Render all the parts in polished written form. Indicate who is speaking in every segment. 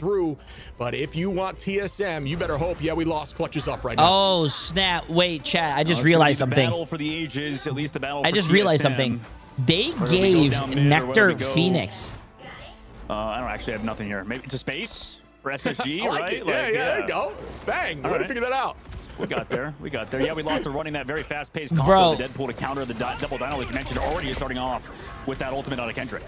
Speaker 1: through. But if you want TSM, you better hope we lost clutches up right now.
Speaker 2: Oh, snap. Wait, chat. I just realized something.
Speaker 3: Battle for the ages, at least the battle
Speaker 2: I just realized something. They gave Nectar Phoenix.
Speaker 3: I don't actually have nothing here. Maybe to space for SSG,
Speaker 1: like
Speaker 3: right?
Speaker 1: Yeah, there you go. Bang. Way to figure that out.
Speaker 3: We got there. Yeah, we lost to running that very fast-paced combo of the Deadpool to counter the double dino, like you mentioned, already starting off with that ultimate out of Kendrick.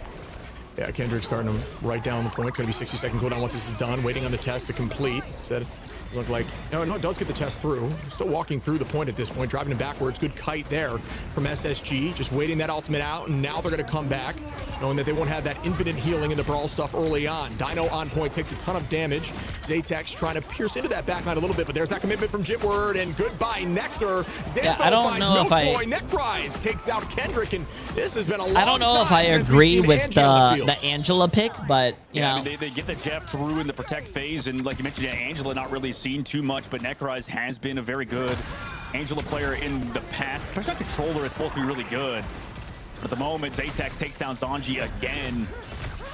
Speaker 1: Yeah, Kendrick's starting to right down the point. It's going to be 60-second cooldown once this is done. Waiting on the test to complete. Said look like no, it does get the test through. Still walking through the point at this point, driving him backwards. Good kite there from SSG. Just waiting that ultimate out, and now they're going to come back, knowing that they won't have that infinite healing in the brawl stuff early on. Dino on point, takes a ton of damage. Zaytex trying to pierce into that backline a little bit, but there's that commitment from Jitward, and goodbye Nectar. Xantho
Speaker 2: I don't know if
Speaker 1: Milkboy. Neckrise takes out Kendrick, and this has been a long
Speaker 2: I don't know if I agree with the Angela pick, but you know.
Speaker 3: I mean, they get the Jeff through in the protect phase, and like you mentioned, Angela not really seen too much, but Necrise has been a very good Angela player in the past. Especially on controller is supposed to be really good. But at the moment, Zaytex takes down Zanji again.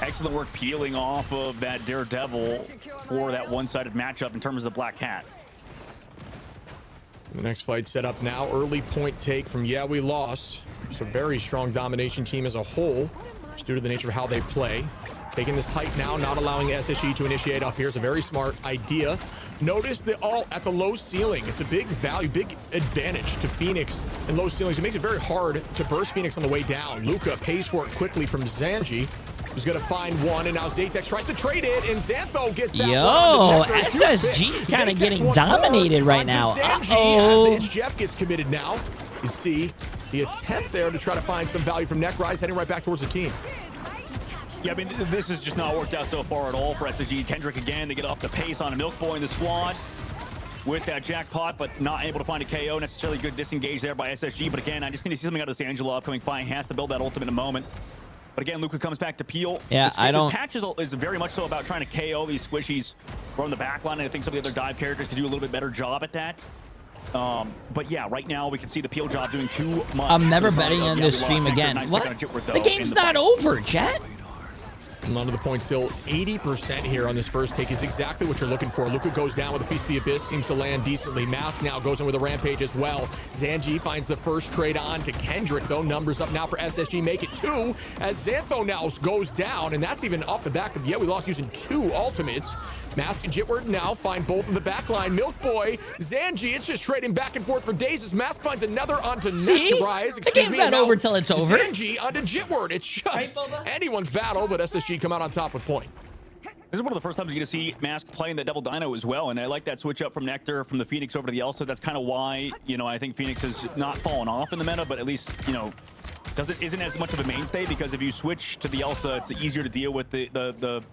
Speaker 3: Excellent work peeling off of that Daredevil for that one-sided matchup in terms of the Black Cat.
Speaker 1: The next fight set up now. Early point take from we lost. It's a very strong domination team as a whole, just due to the nature of how they play. Taking this height now, not allowing SSG to initiate up here is a very smart idea. Notice the all at the low ceiling. It's a big value, big advantage to Phoenix in low ceilings. It makes it very hard to burst Phoenix on the way down. Luca pays for it quickly from Zanji, who's going to find one, and now Zaytex tries to trade it, and Xantho gets that
Speaker 2: one. SSG's kind of getting dominated right now.
Speaker 1: Uh-oh. As the Jeff gets committed now. You can see the attempt there to try to find some value from Neckrise, heading right back towards the team.
Speaker 3: Yeah, I mean, this has just not worked out so far at all for SSG. Kendrick again, they get off the pace on a Milk Boy in the squad with that jackpot, but not able to find a KO. Necessarily good disengage there by SSG. But again, I just need to see something out of this Angela upcoming fight. He has to build that ultimate in a moment. But again, Luca comes back to peel.
Speaker 2: Yeah,
Speaker 3: this patch is very much so about trying to KO these squishies from the backline. And I think some of the other dive characters could do a little bit better job at that. But yeah, right now we can see the peel job doing too much.
Speaker 2: I'm never betting on this stream again. What? The game's not over, chat.
Speaker 1: And onto the point still. 80% here on this first take is exactly what you're looking for. Luca goes down with a Feast of the Abyss, seems to land decently. Mask now goes in with a Rampage as well. Zanji finds the first trade on to Kendrick, though. Numbers up now for SSG, make it 2, as Xantho now goes down, and that's even off the back of, we lost using 2 ultimates. Mask and Jitward now find both in the back line. Milk Boy, Zanji, it's just trading back and forth for days as Mask finds another onto Neckrise.
Speaker 2: The game's not over till it's over.
Speaker 1: Zanji onto Jitward. It's just anyone's battle, but SSG come out on top with point.
Speaker 3: This is one of the first times you're going to see Mask playing the Devil Dino as well, and I like that switch up from Nectar from the Phoenix over to the Elsa. That's kind of why, I think Phoenix has not fallen off in the meta, but at least, isn't as much of a mainstay, because if you switch to the Elsa, it's easier to deal with the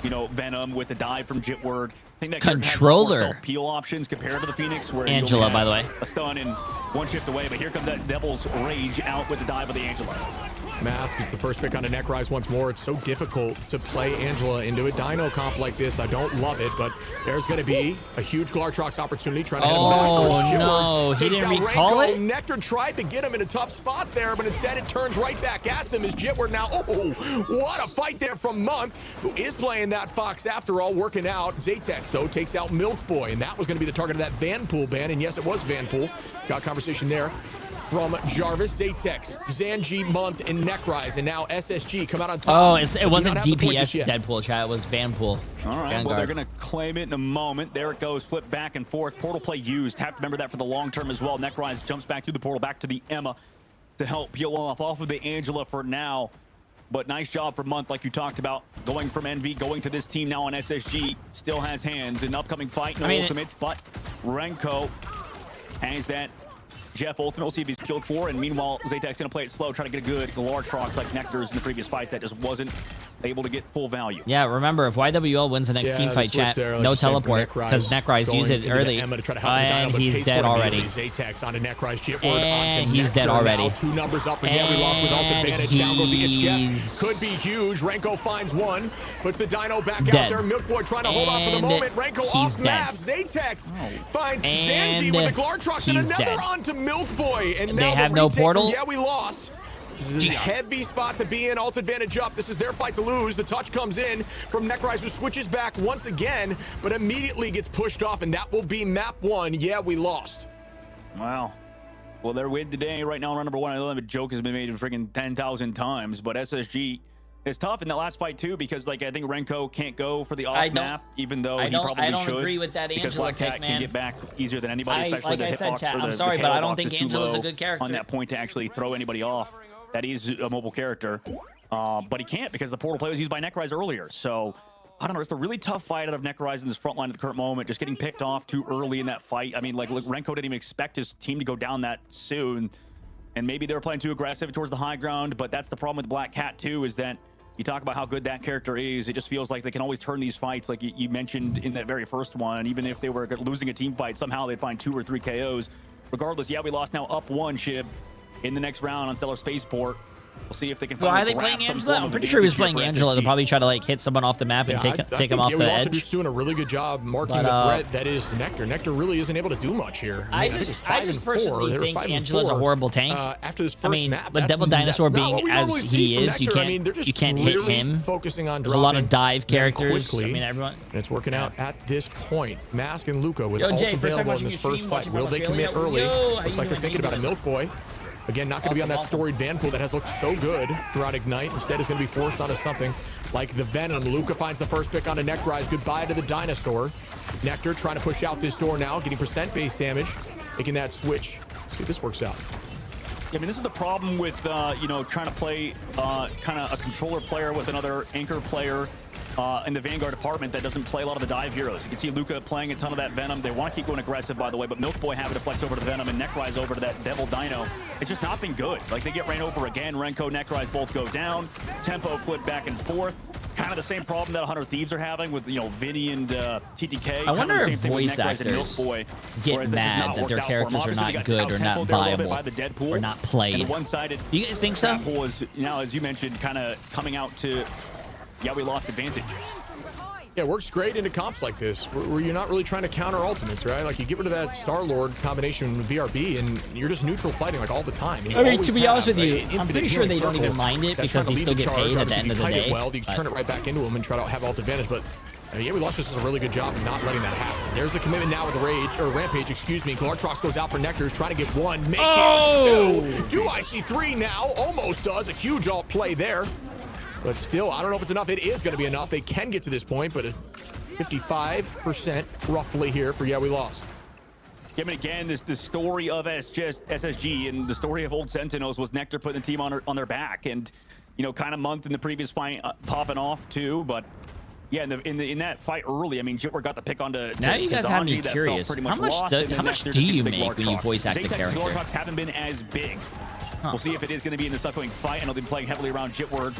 Speaker 3: Venom with the dive from Jitward. I think that
Speaker 2: controller
Speaker 3: self-peel options compared to the Phoenix, where
Speaker 2: Angela, by the way,
Speaker 3: a stun and one shift away. But here comes that Devil's Rage out with the dive of the Angela.
Speaker 1: Mask is the first pick on a Neckrise once more. It's so difficult to play Angela into a Dino comp like this. I don't love it, but there's going to be a huge Glartrox opportunity trying to head him back.
Speaker 2: Oh, no. He didn't recall it?
Speaker 1: Nectar tried to get him in a tough spot there, but instead it turns right back at them as Jitward now. Oh, what a fight there from Month, who is playing that Fox after all, working out. Zaytex, though, takes out Milk Boy, and that was going to be the target of that Vanpool ban, and yes, it was Vanpool. Got conversation there from Jarvis. Zaytex, Zanji, Month, and Neckrise, and now SSG come out on top.
Speaker 2: Oh, it wasn't DPS Deadpool, chat. It was Vanpool.
Speaker 3: All right, well, they're going to claim it in a moment. There it goes, flip back and forth. Portal play used. Have to remember that for the long term as well. Neckrise jumps back through the portal, back to the Emma to help peel off of the Angela for now. But nice job for Month, like you talked about, going from Envy, going to this team now on SSG. Still has hands. An upcoming fight, no ultimates, but Renko has that Jeff ultimate. We'll see if he's killed for, and meanwhile, Zaytex going to play it slow, trying to get a good large Trox like Nectar's in the previous fight that just wasn't able to get full value.
Speaker 2: Yeah, remember, if YWL wins the next team fight, chat,
Speaker 1: there,
Speaker 2: no teleport, because Neckrise used it early, and he's dead already.
Speaker 1: Zaytex onto Neckrise,
Speaker 2: and he's dead already.
Speaker 1: 2 numbers up again. We lost with ult advantage. Down goes the itch Jeff. Could be huge. Renko finds one, puts the Dino back out there. Milk Boy trying to hold on for the moment. Renko off map. Zaytex finds Zanji with the Glartrox, and another onto Milk Boy. And now
Speaker 2: they have no portal.
Speaker 1: We lost. This is a heavy spot to be in. Alt advantage up. This is their fight to lose. The touch comes in from Nekrise, who switches back once again, but immediately gets pushed off, and that will be map 1. Yeah, we lost.
Speaker 3: Wow. Well, their win today right now, round number 1. I know that joke has been made freaking 10,000 times, but SSG is tough in that last fight too, because like I think Renko can't go for the off map, even though he probably should. I don't
Speaker 2: agree with that
Speaker 3: because
Speaker 2: Angela
Speaker 3: Black Cat
Speaker 2: pick, man.
Speaker 3: can get back easier than anybody, especially
Speaker 2: like
Speaker 3: the
Speaker 2: I said,
Speaker 3: hitbox
Speaker 2: chat,
Speaker 3: or the
Speaker 2: I'm sorry,
Speaker 3: the
Speaker 2: but I
Speaker 3: KO
Speaker 2: don't
Speaker 3: box
Speaker 2: think
Speaker 3: is too
Speaker 2: Angela's a
Speaker 3: low
Speaker 2: good character
Speaker 3: on that point to actually throw anybody off. That is a mobile character, but he can't because the portal play was used by Nekrise earlier. So I don't know. It's a really tough fight out of Nekrise in this front line at the current moment. Just getting picked off too early in that fight. I mean, like Renko didn't even expect his team to go down that soon. And maybe they were playing too aggressive towards the high ground, but that's the problem with Black Cat too, is that you talk about how good that character is. It just feels like they can always turn these fights, like you mentioned in that very first one. Even if they were losing a team fight, somehow they'd find 2 or 3 KOs. Regardless, yeah, we lost now up 1, Shib, in the next round on Stellar Spaceport. We'll see if they can.
Speaker 2: Why are they playing Angela? I'm pretty sure he was playing Angela to probably try to like hit someone off the map and take him off the edge.
Speaker 1: Just doing a really good job marking the threat that is Nectar. Nectar really isn't able to do much here.
Speaker 2: I just personally think Angela's a horrible tank.
Speaker 1: After this first map,
Speaker 2: but Devil Dinosaur being as he is, you can't hit him.
Speaker 1: Focusing on
Speaker 2: there's a lot of dive characters. I mean, everyone.
Speaker 1: And it's working out at this point. Mask and Luca with ult
Speaker 2: Jay,
Speaker 1: available in this first fight. Will they commit early? Looks like they're thinking about a Milk Boy. Again, not going to be on that storied Van pool that has looked so good throughout Ignite. Instead, it's going to be forced onto something like the Venom. Luca finds the first pick onto Nekrise. Goodbye to the Dinosaur. Nectar trying to push out this door now, getting percent base damage, making that switch. See if this works out.
Speaker 3: Yeah, I mean, this is the problem with, you know, trying to play kind of a controller player with another anchor player in the Vanguard department that doesn't play a lot of the dive heroes. You can see Luca playing a ton of that Venom. They want to keep going aggressive, by the way, but Milk Boy having to flex over to Venom and Nekrise over to that Devil Dino. It's just not been good. Like, they get ran over again. Renko, Nekrise both go down. Tempo flip back and forth. Kind of the same problem that 100 Thieves are having with, you know, Vinny and TTK.
Speaker 2: I wonder if voice actors get mad that their characters are not good or not viable or not played. You guys think so?
Speaker 3: Deadpool is now, as you mentioned, kind of coming out to, yeah, we lost advantage.
Speaker 1: Yeah, it works great into comps like this, where you're not really trying to counter ultimates, right? Like, you get rid of that Star-Lord combination with BRB, and you're just neutral fighting, like, all the time.
Speaker 2: I mean, to be honest with you, I'm pretty sure they don't even mind it because they still get paid at the end of the day.
Speaker 1: Well, you can turn it right back into them and try to have ult advantage, but yeah, we lost just a really good job of not letting that happen. There's a commitment now with the Rampage, excuse me. Glartrox goes out for Nectar, trying to get 1, make it 2. Do I see 3 now? Almost does. A huge ult play there. But still, I don't know if it's enough. It is going to be enough. They can get to this point, but 55% roughly here for yeah, we lost.
Speaker 3: Yeah, I mean, again, the story of SSG and the story of Old Sentinels was Nectar putting the team on their back, and you know, kind of month in the previous fight popping off too. But yeah, in that fight early, I mean, Jitwer got the pick onto.
Speaker 2: Now you guys have me curious. How much do you make when you voice act the character?
Speaker 3: Glartrox haven't been as big. We'll see if it is going to be in this upcoming fight. I know they've been playing heavily around Jitwer.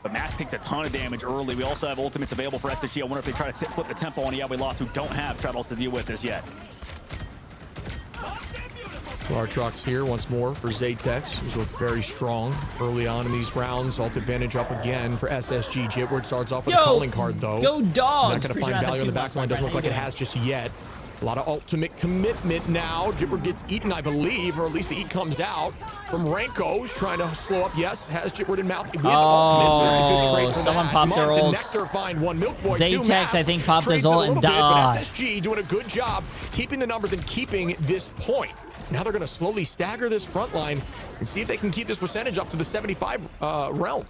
Speaker 3: But Mask takes a ton of damage early. We also have ultimates available for SSG. I wonder if they try to flip the tempo on we lost, who don't have Treadles to deal with this yet.
Speaker 1: Glartrox here once more for Zaytex, who's looked very strong early on in these rounds. Ult advantage up again for SSG. Jitward starts off with a calling card, though.
Speaker 2: Go Dogs!
Speaker 1: Not going to find value on the backline. Doesn't look like it has just yet. A lot of ultimate commitment now. Jitwer gets eaten, I believe, or at least the eat comes out from Renko. He's trying to slow up. Yes, has Jitwer in mouth. With ultimate, so it's a good trade for
Speaker 2: someone
Speaker 1: that.
Speaker 2: popped their ults.
Speaker 1: Nectar find 1. Milk Boy,
Speaker 2: Zaytex, I think, popped his ult and died.
Speaker 1: But SSG doing a good job keeping the numbers and keeping this point. Now they're going to slowly stagger this front line and see if they can keep this percentage up to the 75 realm.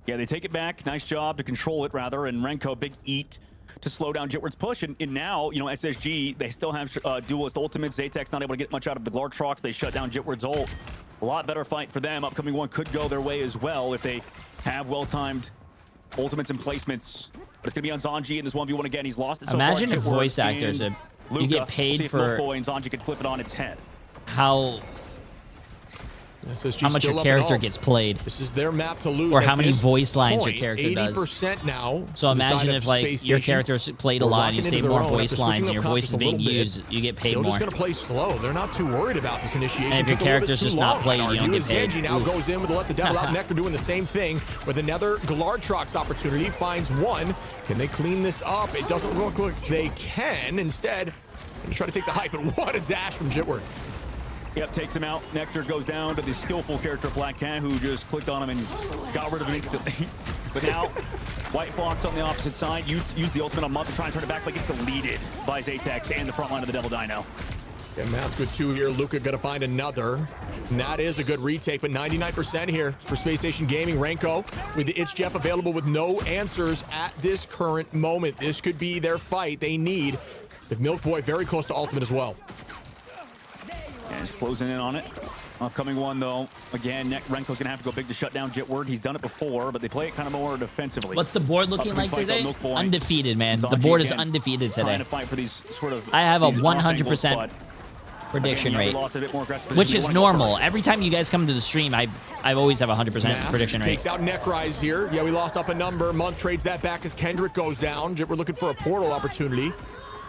Speaker 3: Yeah, they take it back. Nice job to control it, rather. And Renko, big eat to slow down Jitward's push. And now, you know, SSG, they still have duelist ultimates. Zaytex not able to get much out of the Glartrox. They shut down Jitward's ult. A lot better fight for them. Upcoming one could go their way as well if they have well-timed ultimates and placements. But it's going to be on Zanji in this 1v1 again. He's lost it so far.
Speaker 2: Imagine if voice actors, you get paid for...
Speaker 3: Milk Boy and Zanji can flip it on its head.
Speaker 2: How much your character gets played.
Speaker 1: This is their map to lose.
Speaker 2: Or how many voice lines your character
Speaker 1: 80% now.
Speaker 2: So imagine if like your character's played a lot and you say more voice lines and your voice is being used, you get paid more.
Speaker 1: They're just going to play slow. They're not too worried about this initiation.
Speaker 2: And if your character's just not played, you don't get paid.
Speaker 1: Zanji now goes in with Let the Devil Out. Nectar doing the same thing with another Glartrox opportunity. Finds 1. Can they clean this up? It doesn't look like they can. Instead, they try to take the hype, but what a dash from Jitwer.
Speaker 3: Yep, takes him out. Nectar goes down to the skillful character Black Cat, who just clicked on him and got rid of him instantly. But now, White Fox on the opposite side used the ultimate on Mud to try and turn it back, but gets deleted by Zatex and the front line of the Devil Dino.
Speaker 1: Yeah, Matt's good too here. Luca gonna find another. And that is a good retake, but 99% here for Space Station Gaming. Renko with the It's Jeff available with no answers at this current moment. This could be their fight they need. With Milk Boy very close to ultimate as well.
Speaker 3: And he's closing in on it. Upcoming one, though. Again, Renko's going to have to go big to shut down Jitward. He's done it before, but they play it kind of more defensively.
Speaker 2: What's the board looking like today? Undefeated, man. The board is undefeated today.
Speaker 3: Trying to fight for these sort of
Speaker 2: I have a 100% prediction rate, which is normal. Every time you guys come to the stream, I always have a 100% prediction rate.
Speaker 1: Takes out Necrise here. Yeah, we lost up a number. Month trades that back as Kendrick goes down. We're looking for a portal opportunity.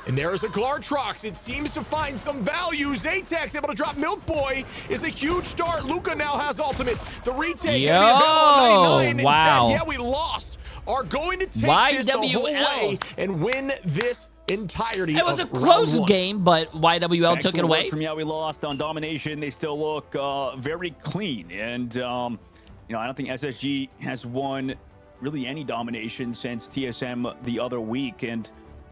Speaker 1: And there is a Glartrox. It seems to find some value. Zatex able to drop Milk Boy is a huge start. Luca now has ultimate. The retake.
Speaker 2: Yo,
Speaker 1: wow.
Speaker 2: Instead,
Speaker 1: yeah, we lost. Are going to take
Speaker 2: YWL.
Speaker 1: this the whole way and win this entirety.
Speaker 2: It was a close game, but YWL took it away.
Speaker 3: From we lost on domination. They still look very clean. And, you know, I don't think SSG has won really any domination since TSM the other week. And,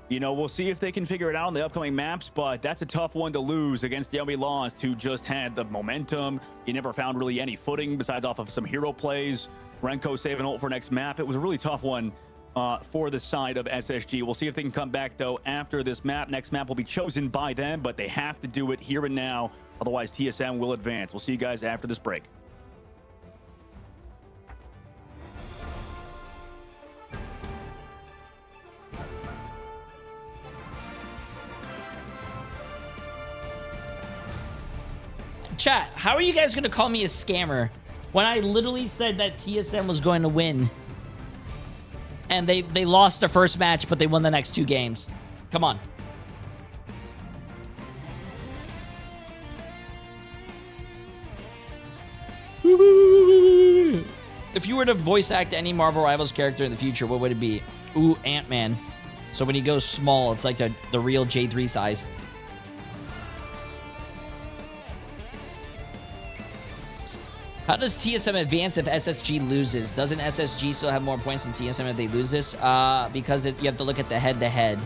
Speaker 3: you know, we'll see if they can figure it out on the upcoming maps, but that's a tough one to lose against the YWL, who just had the momentum. You never found really any footing besides off of some hero plays. Renko saving ult for next map. It was a really tough one for the side of SSG. We'll see if they can come back, though, after this map. Next map will be chosen by them, but they have to do it here and now. Otherwise, TSM will advance. We'll see you guys after this break.
Speaker 2: Chat, how are you guys going to call me a scammer when I literally said that TSM was going to win? And they lost their first match, but they won the next 2 games. Come on. If you were to voice act any Marvel Rivals character in the future, what would it be? Ooh, Ant-Man. So when he goes small, it's like the real J3 size. How does TSM advance if SSG loses? Doesn't SSG still have more points than TSM if they lose this? Because you have to look at the head-to-head.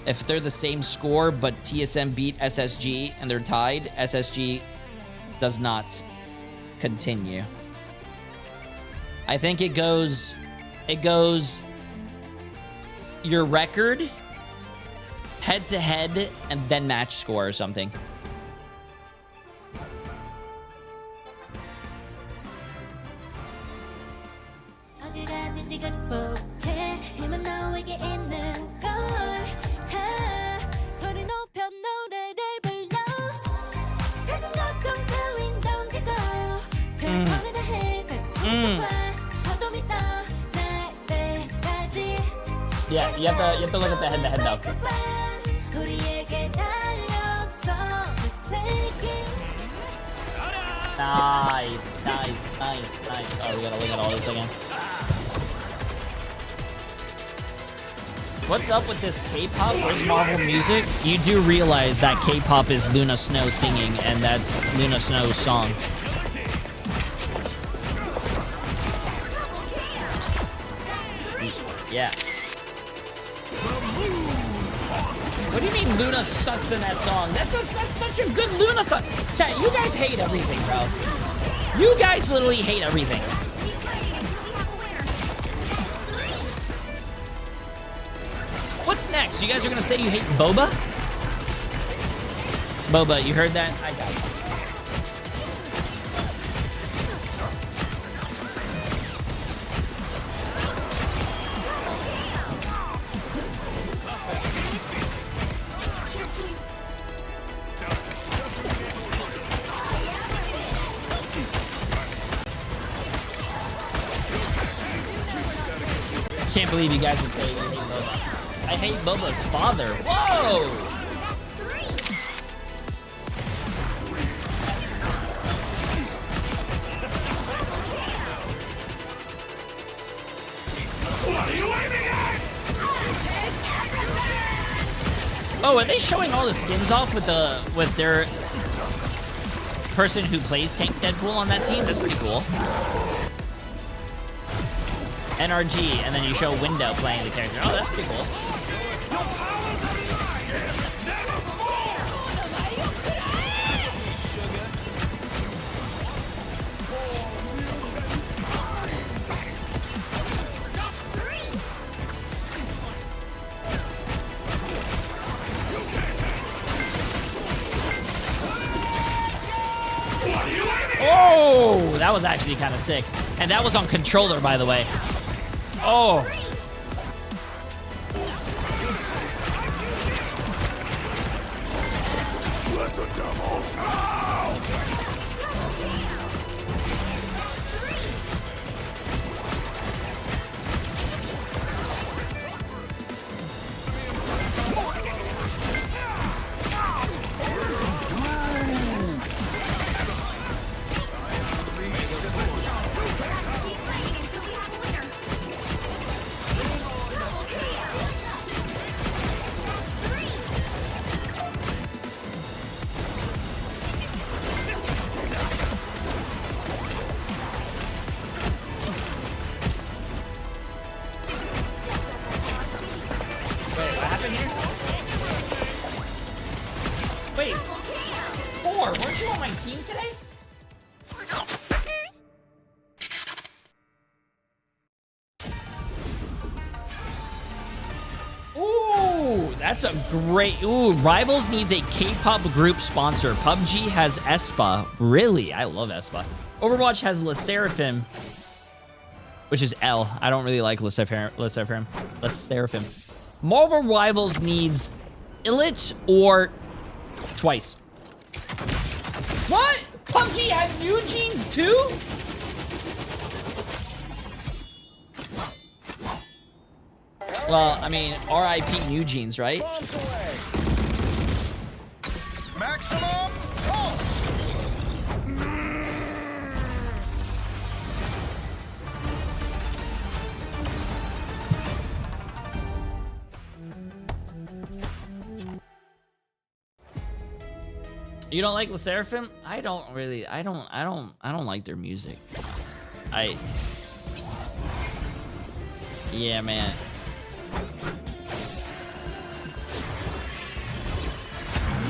Speaker 2: If they're the same score, but TSM beat SSG and they're tied, SSG does not continue. I think it goes your record, head-to-head, and then match score or something. Yeah, you have to look at the head-to-head though. Nice. Oh, we gotta look at all this again. What's up with this K-pop? Where's Marvel music? You do realize that K-pop is Luna Snow singing, and that's Luna Snow's song. Yeah. What do you mean Luna sucks in that song? That's such a good Luna song. Chat, you guys hate everything, bro. You guys literally hate everything. What's next? You guys are gonna say you hate Boba? Boba, you heard that? I got it. Can't believe you guys would say you hate Boba. I hate Boba's father. Whoa! Oh, are they showing all the skins off with their person who plays Tank Deadpool on that team. That's pretty cool. NRG, and then you show Window playing the character. Oh, that's pretty cool. Oh, that was actually kind of sick. And that was on controller, by the way. Oh.
Speaker 4: Let the devil out!
Speaker 2: Wait, 4, weren't you on my team today? Ooh, that's a great... Ooh, Rivals needs a K-pop group sponsor. PUBG has aespa. Really? I love aespa. Overwatch has Le Seraphim, which is L. I don't really like Le Seraphim. Marvel Rivals needs Illit or Twice. What? PUBG had New Jeans too? Well, I mean, RIP New Jeans, right?
Speaker 4: Maximum pulse!
Speaker 2: You don't like Le Seraphim? I don't like their music. Yeah, man.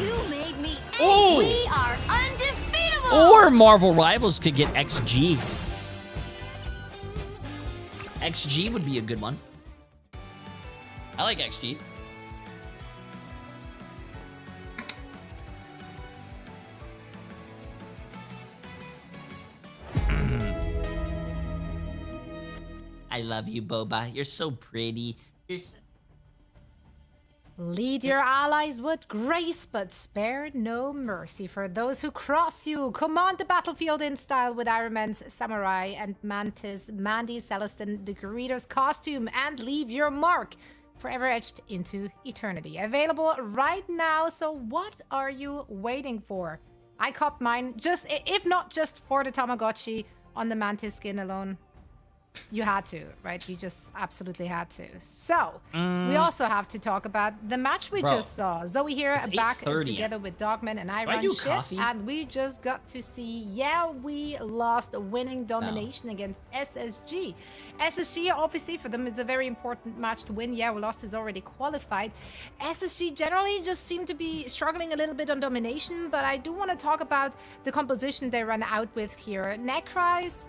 Speaker 5: You made me angry.
Speaker 2: Ooh.
Speaker 5: We are undefeatable.
Speaker 2: Or Marvel Rivals could get XG. XG would be a good one. I like XG. I love you, Boba. You're so pretty.
Speaker 6: Lead your allies with grace, but spare no mercy for those who cross you. Command the battlefield in style with Iron Man's Samurai and Mantis, Mandy, Celestin, the Greeter's costume, and leave your mark forever etched into eternity. Available right now, so what are you waiting for? I copped mine, just if not just for the Tamagotchi on the Mantis skin alone. You had to, right? You just absolutely had to. So, we also have to talk about the match we just saw. Zoe here back together with Dogman and I run shit. And we just got to see, we lost a winning domination against SSG. SSG, obviously, for them, it's a very important match to win. We lost is already qualified. SSG generally just seem to be struggling a little bit on domination, but I do want to talk about the composition they run out with here. Necrise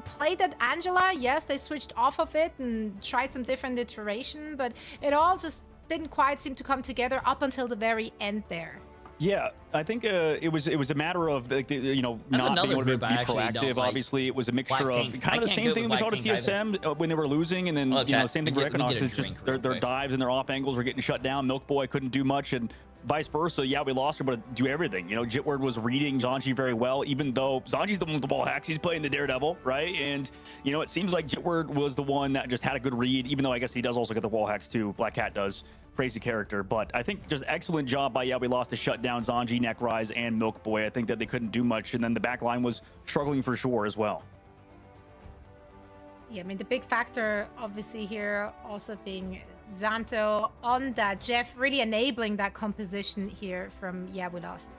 Speaker 6: played at Angela. Yes, they switched off of it and tried some different iteration, but it all just didn't quite seem to come together up until the very end there.
Speaker 3: Yeah, I think it was a matter of not being able to be proactive. Obviously, it was a mixture of kind of the same thing we saw to TSM when they were losing, and then same thing for Equinox. It's just their dives and their off angles were getting shut down. Milk Boy couldn't do much, and vice versa. Yeah, we lost her, but do everything. Jitward was reading Zanji very well, even though Zanji's the one with the ball hacks. He's playing the Daredevil, right? And it seems like Jitward was the one that just had a good read, even though I guess he does also get the wall hacks too. Black Cat does. Crazy character, but I think just excellent job by we lost to shut down Zanji, Necrise, and Milk Boy. I think that they couldn't do much, and then the back line was struggling for sure as well.
Speaker 6: Yeah, I mean, the big factor obviously here also being Xanto on that Jeff really enabling that composition here from we lost.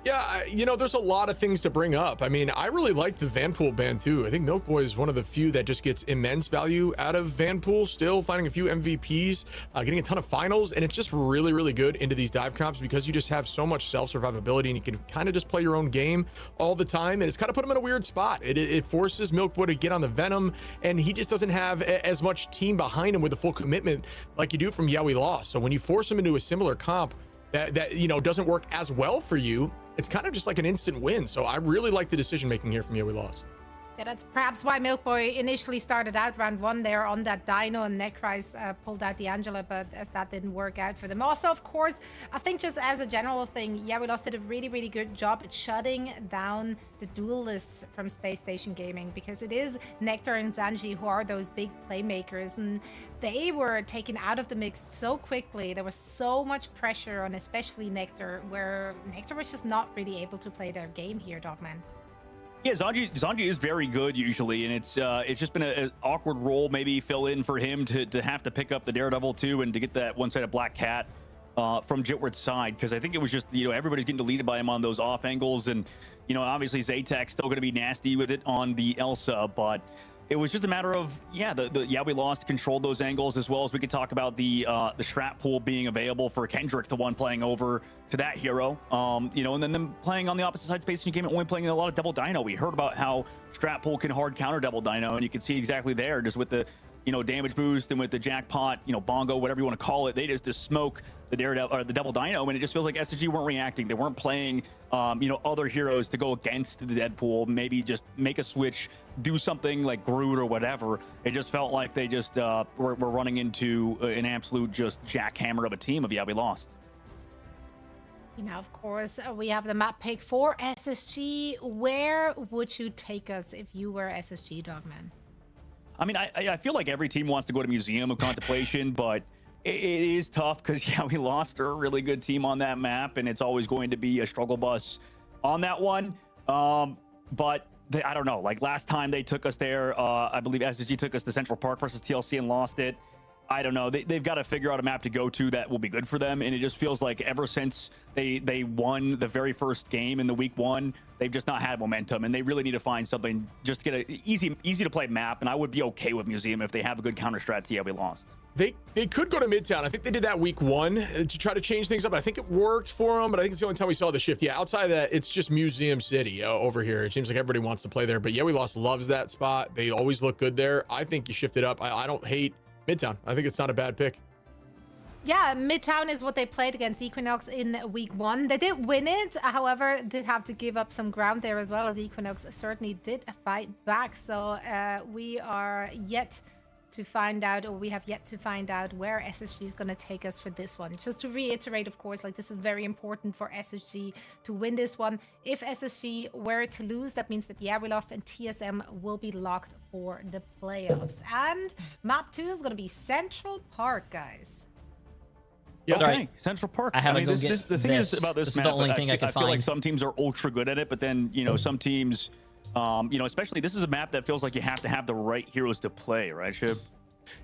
Speaker 1: Yeah, you know, there's a lot of things to bring up. I mean, I really like the Vanpool ban too. I think Milk Boy is one of the few that just gets immense value out of Vanpool, still finding a few MVPs, getting a ton of finals, and it's just really, really good into these dive comps because you just have so much self-survivability and you can kind of just play your own game all the time, and it's kind of put him in a weird spot. It forces Milk Boy to get on the Venom, and he just doesn't have as much team behind him with the full commitment like you do from YWL. So when you force him into a similar comp that you know doesn't work as well for you, it's kind of just like an instant win. So I really like the decision making here from YWL.
Speaker 6: Yeah, that's perhaps why Milk Boy initially started out round 1 there on that Dino, and Necrise pulled out the Angela, but as that didn't work out for them. Also, of course, I think just as a general thing, YWL did a really, really good job at shutting down the duelists from Space Station Gaming, because it is Nectar and Zanji who are those big playmakers, and they were taken out of the mix so quickly. There was so much pressure on especially Nectar, where Nectar was just not really able to play their game here, Dogman.
Speaker 3: Yeah, Zanji is very good usually, and it's just been an awkward role maybe fill in for him to have to pick up the Daredevil too and to get that one-sided Black Cat from Jitward's side, because I think it was just, you know, everybody's getting deleted by him on those off angles, and you know, obviously Zaytek's still going to be nasty with it on the Elsa, but it was just a matter of, yeah, we lost controlled those angles, as well as we could talk about the strat pool being available for Kendrick, the one playing over to that hero, you know, and then them playing on the opposite side Space Station Game, only playing a lot of double Dino. We heard about how strat pool can hard counter double Dino, and you can see exactly there, just with the, you know, damage boost and with the jackpot, you know, bongo, whatever you want to call it, they just smoke the Daredevil or the double Dino, and it just feels like SSG weren't reacting. They weren't playing, you know, other heroes to go against the Deadpool, maybe just make a switch, do something like Groot or whatever. It just felt like they just were running into an absolute just jackhammer of a team of we lost.
Speaker 6: Now, of course, we have the map pick for SSG. Where would you take us if you were SSG, Dogman?
Speaker 3: I mean, I feel like every team wants to go to Museum of Contemplation, but it is tough because, yeah, we lost a really good team on that map, and it's always going to be a struggle bus on that one. But I don't know. Like last time they took us there, I believe SSG took us to Central Park versus TLC and lost it. I don't know. They've got to figure out a map to go to that will be good for them. And it just feels like ever since they won the very first game in the week 1, they've just not had momentum. And they really need to find something just to get an easy to play map. And I would be okay with Museum if they have a good counter strat to we lost.
Speaker 1: They could go to Midtown. I think they did that week 1 to try to change things up. I think it worked for them, but I think it's the only time we saw the shift. Yeah, outside of that, it's just Museum City over here. It seems like everybody wants to play there. But we lost loves that spot. They always look good there. I think you shift it up. I don't hate Midtown. I think it's not a bad pick.
Speaker 6: Yeah, Midtown is what they played against Equinox in week 1. They did win it, however, did have to give up some ground there, as well as Equinox certainly did fight back. So we are yet to find out, or we have yet to find out where SSG is going to take us for this one. Just to reiterate, of course, like this is very important for SSG to win this one. If SSG were to lose, that means that we lost and TSM will be locked for the playoffs. And map 2 is going to be Central Park, guys.
Speaker 3: Yeah,
Speaker 2: Sorry.
Speaker 3: okay. Central Park.
Speaker 2: I haven't
Speaker 3: mean,
Speaker 2: go
Speaker 3: the
Speaker 2: get
Speaker 3: thing
Speaker 2: this.
Speaker 3: is about this
Speaker 2: This is
Speaker 3: map,
Speaker 2: the only thing I could
Speaker 3: feel like
Speaker 2: find.
Speaker 3: some teams are ultra good at it, but then, you know, some teams, you know, especially this is a map that feels like you have to have the right heroes to play, right, Shib?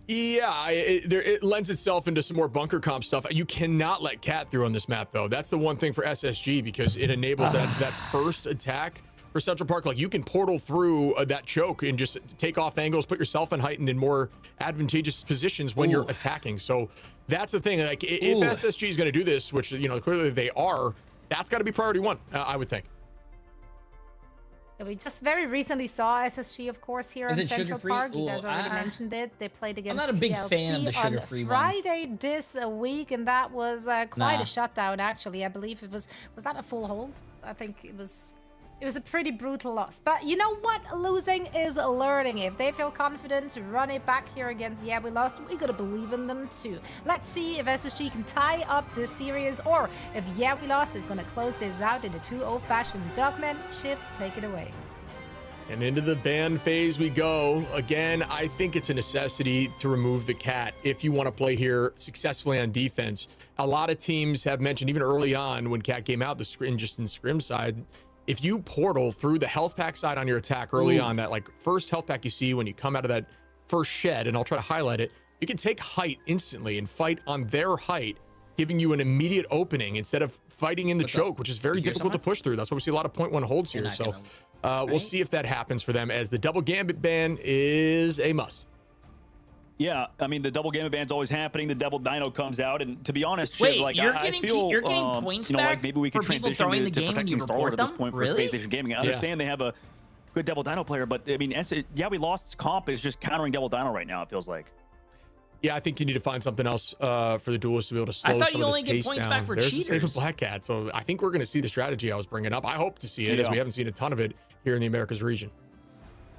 Speaker 1: Yeah, it lends itself into some more bunker comp stuff. You cannot let Cat through on this map, though. That's the one thing for SSG, because it enables that first attack for Central Park. Like, you can portal through that choke and just take off angles, put yourself in heightened and more advantageous positions when you're attacking. So that's the thing. Like, if SSG is going to do this, which, you know, clearly they are, that's got to be priority 1, I would think.
Speaker 6: We just very recently saw SSG, of course, here in Central
Speaker 2: sugar-free?
Speaker 6: Park. You guys
Speaker 2: Ooh,
Speaker 6: already mentioned it. They played against
Speaker 2: I'm not a big
Speaker 6: TLC
Speaker 2: fan of the sugar-free
Speaker 6: on
Speaker 2: ones.
Speaker 6: Friday this week, and that was quite a shutdown, actually. I believe it was that a full hold? I think it was a pretty brutal loss. But you know what? Losing is learning. If they feel confident to run it back here against we lost, we gotta believe in them too. Let's see if SSG can tie up this series, or if we lost is gonna close this out in a 2-0 fashion. Dogman, Chip, take it away.
Speaker 1: And into the ban phase we go. Again, I think it's a necessity to remove the Cat if you want to play here successfully on defense. A lot of teams have mentioned, even early on when Cat came out, the scrim, just in scrim side, if you portal through the health pack side on your attack early on, that like first health pack you see when you come out of that first shed, and I'll try to highlight it, you can take height instantly and fight on their height giving you an immediate opening instead of fighting in the
Speaker 2: What's up?
Speaker 1: choke, which is very
Speaker 2: You hear
Speaker 1: difficult to
Speaker 2: someone?
Speaker 1: push through. That's why we see a lot of 0.1 holds
Speaker 2: You're
Speaker 1: here.
Speaker 2: not
Speaker 1: So
Speaker 2: gonna-
Speaker 1: we'll see if that happens for them, as the double gambit ban is a must.
Speaker 3: Yeah, I mean, the double gamma ban's always happening. The double dino comes out, and to be honest,
Speaker 2: Wait,
Speaker 3: Shiv, like,
Speaker 2: you're
Speaker 3: I
Speaker 2: getting
Speaker 3: feel,
Speaker 2: you're getting points
Speaker 3: you know,
Speaker 2: back
Speaker 3: like maybe we could
Speaker 2: for people
Speaker 3: transition
Speaker 2: throwing
Speaker 3: to,
Speaker 2: the game when
Speaker 3: protecting
Speaker 2: you
Speaker 3: Star Wars
Speaker 2: report
Speaker 3: at this
Speaker 2: them?
Speaker 3: point for
Speaker 2: Really?
Speaker 3: Space Station Gaming. I understand they have a good double dino player, but I mean, yeah, we lost comp is just countering double dino right now. It feels like.
Speaker 1: Yeah, I think you need to find something else for the duelists to be able to slow
Speaker 2: I thought
Speaker 1: some
Speaker 2: you
Speaker 1: of
Speaker 2: only
Speaker 1: this
Speaker 2: get
Speaker 1: pace
Speaker 2: points
Speaker 1: down.
Speaker 2: back for
Speaker 1: There's the save of
Speaker 2: cheaters.
Speaker 1: Black Cat, so I think we're going to see the strategy I was bringing up. I hope to see it, as
Speaker 3: Yeah.
Speaker 1: we haven't seen a ton of it here in the Americas region.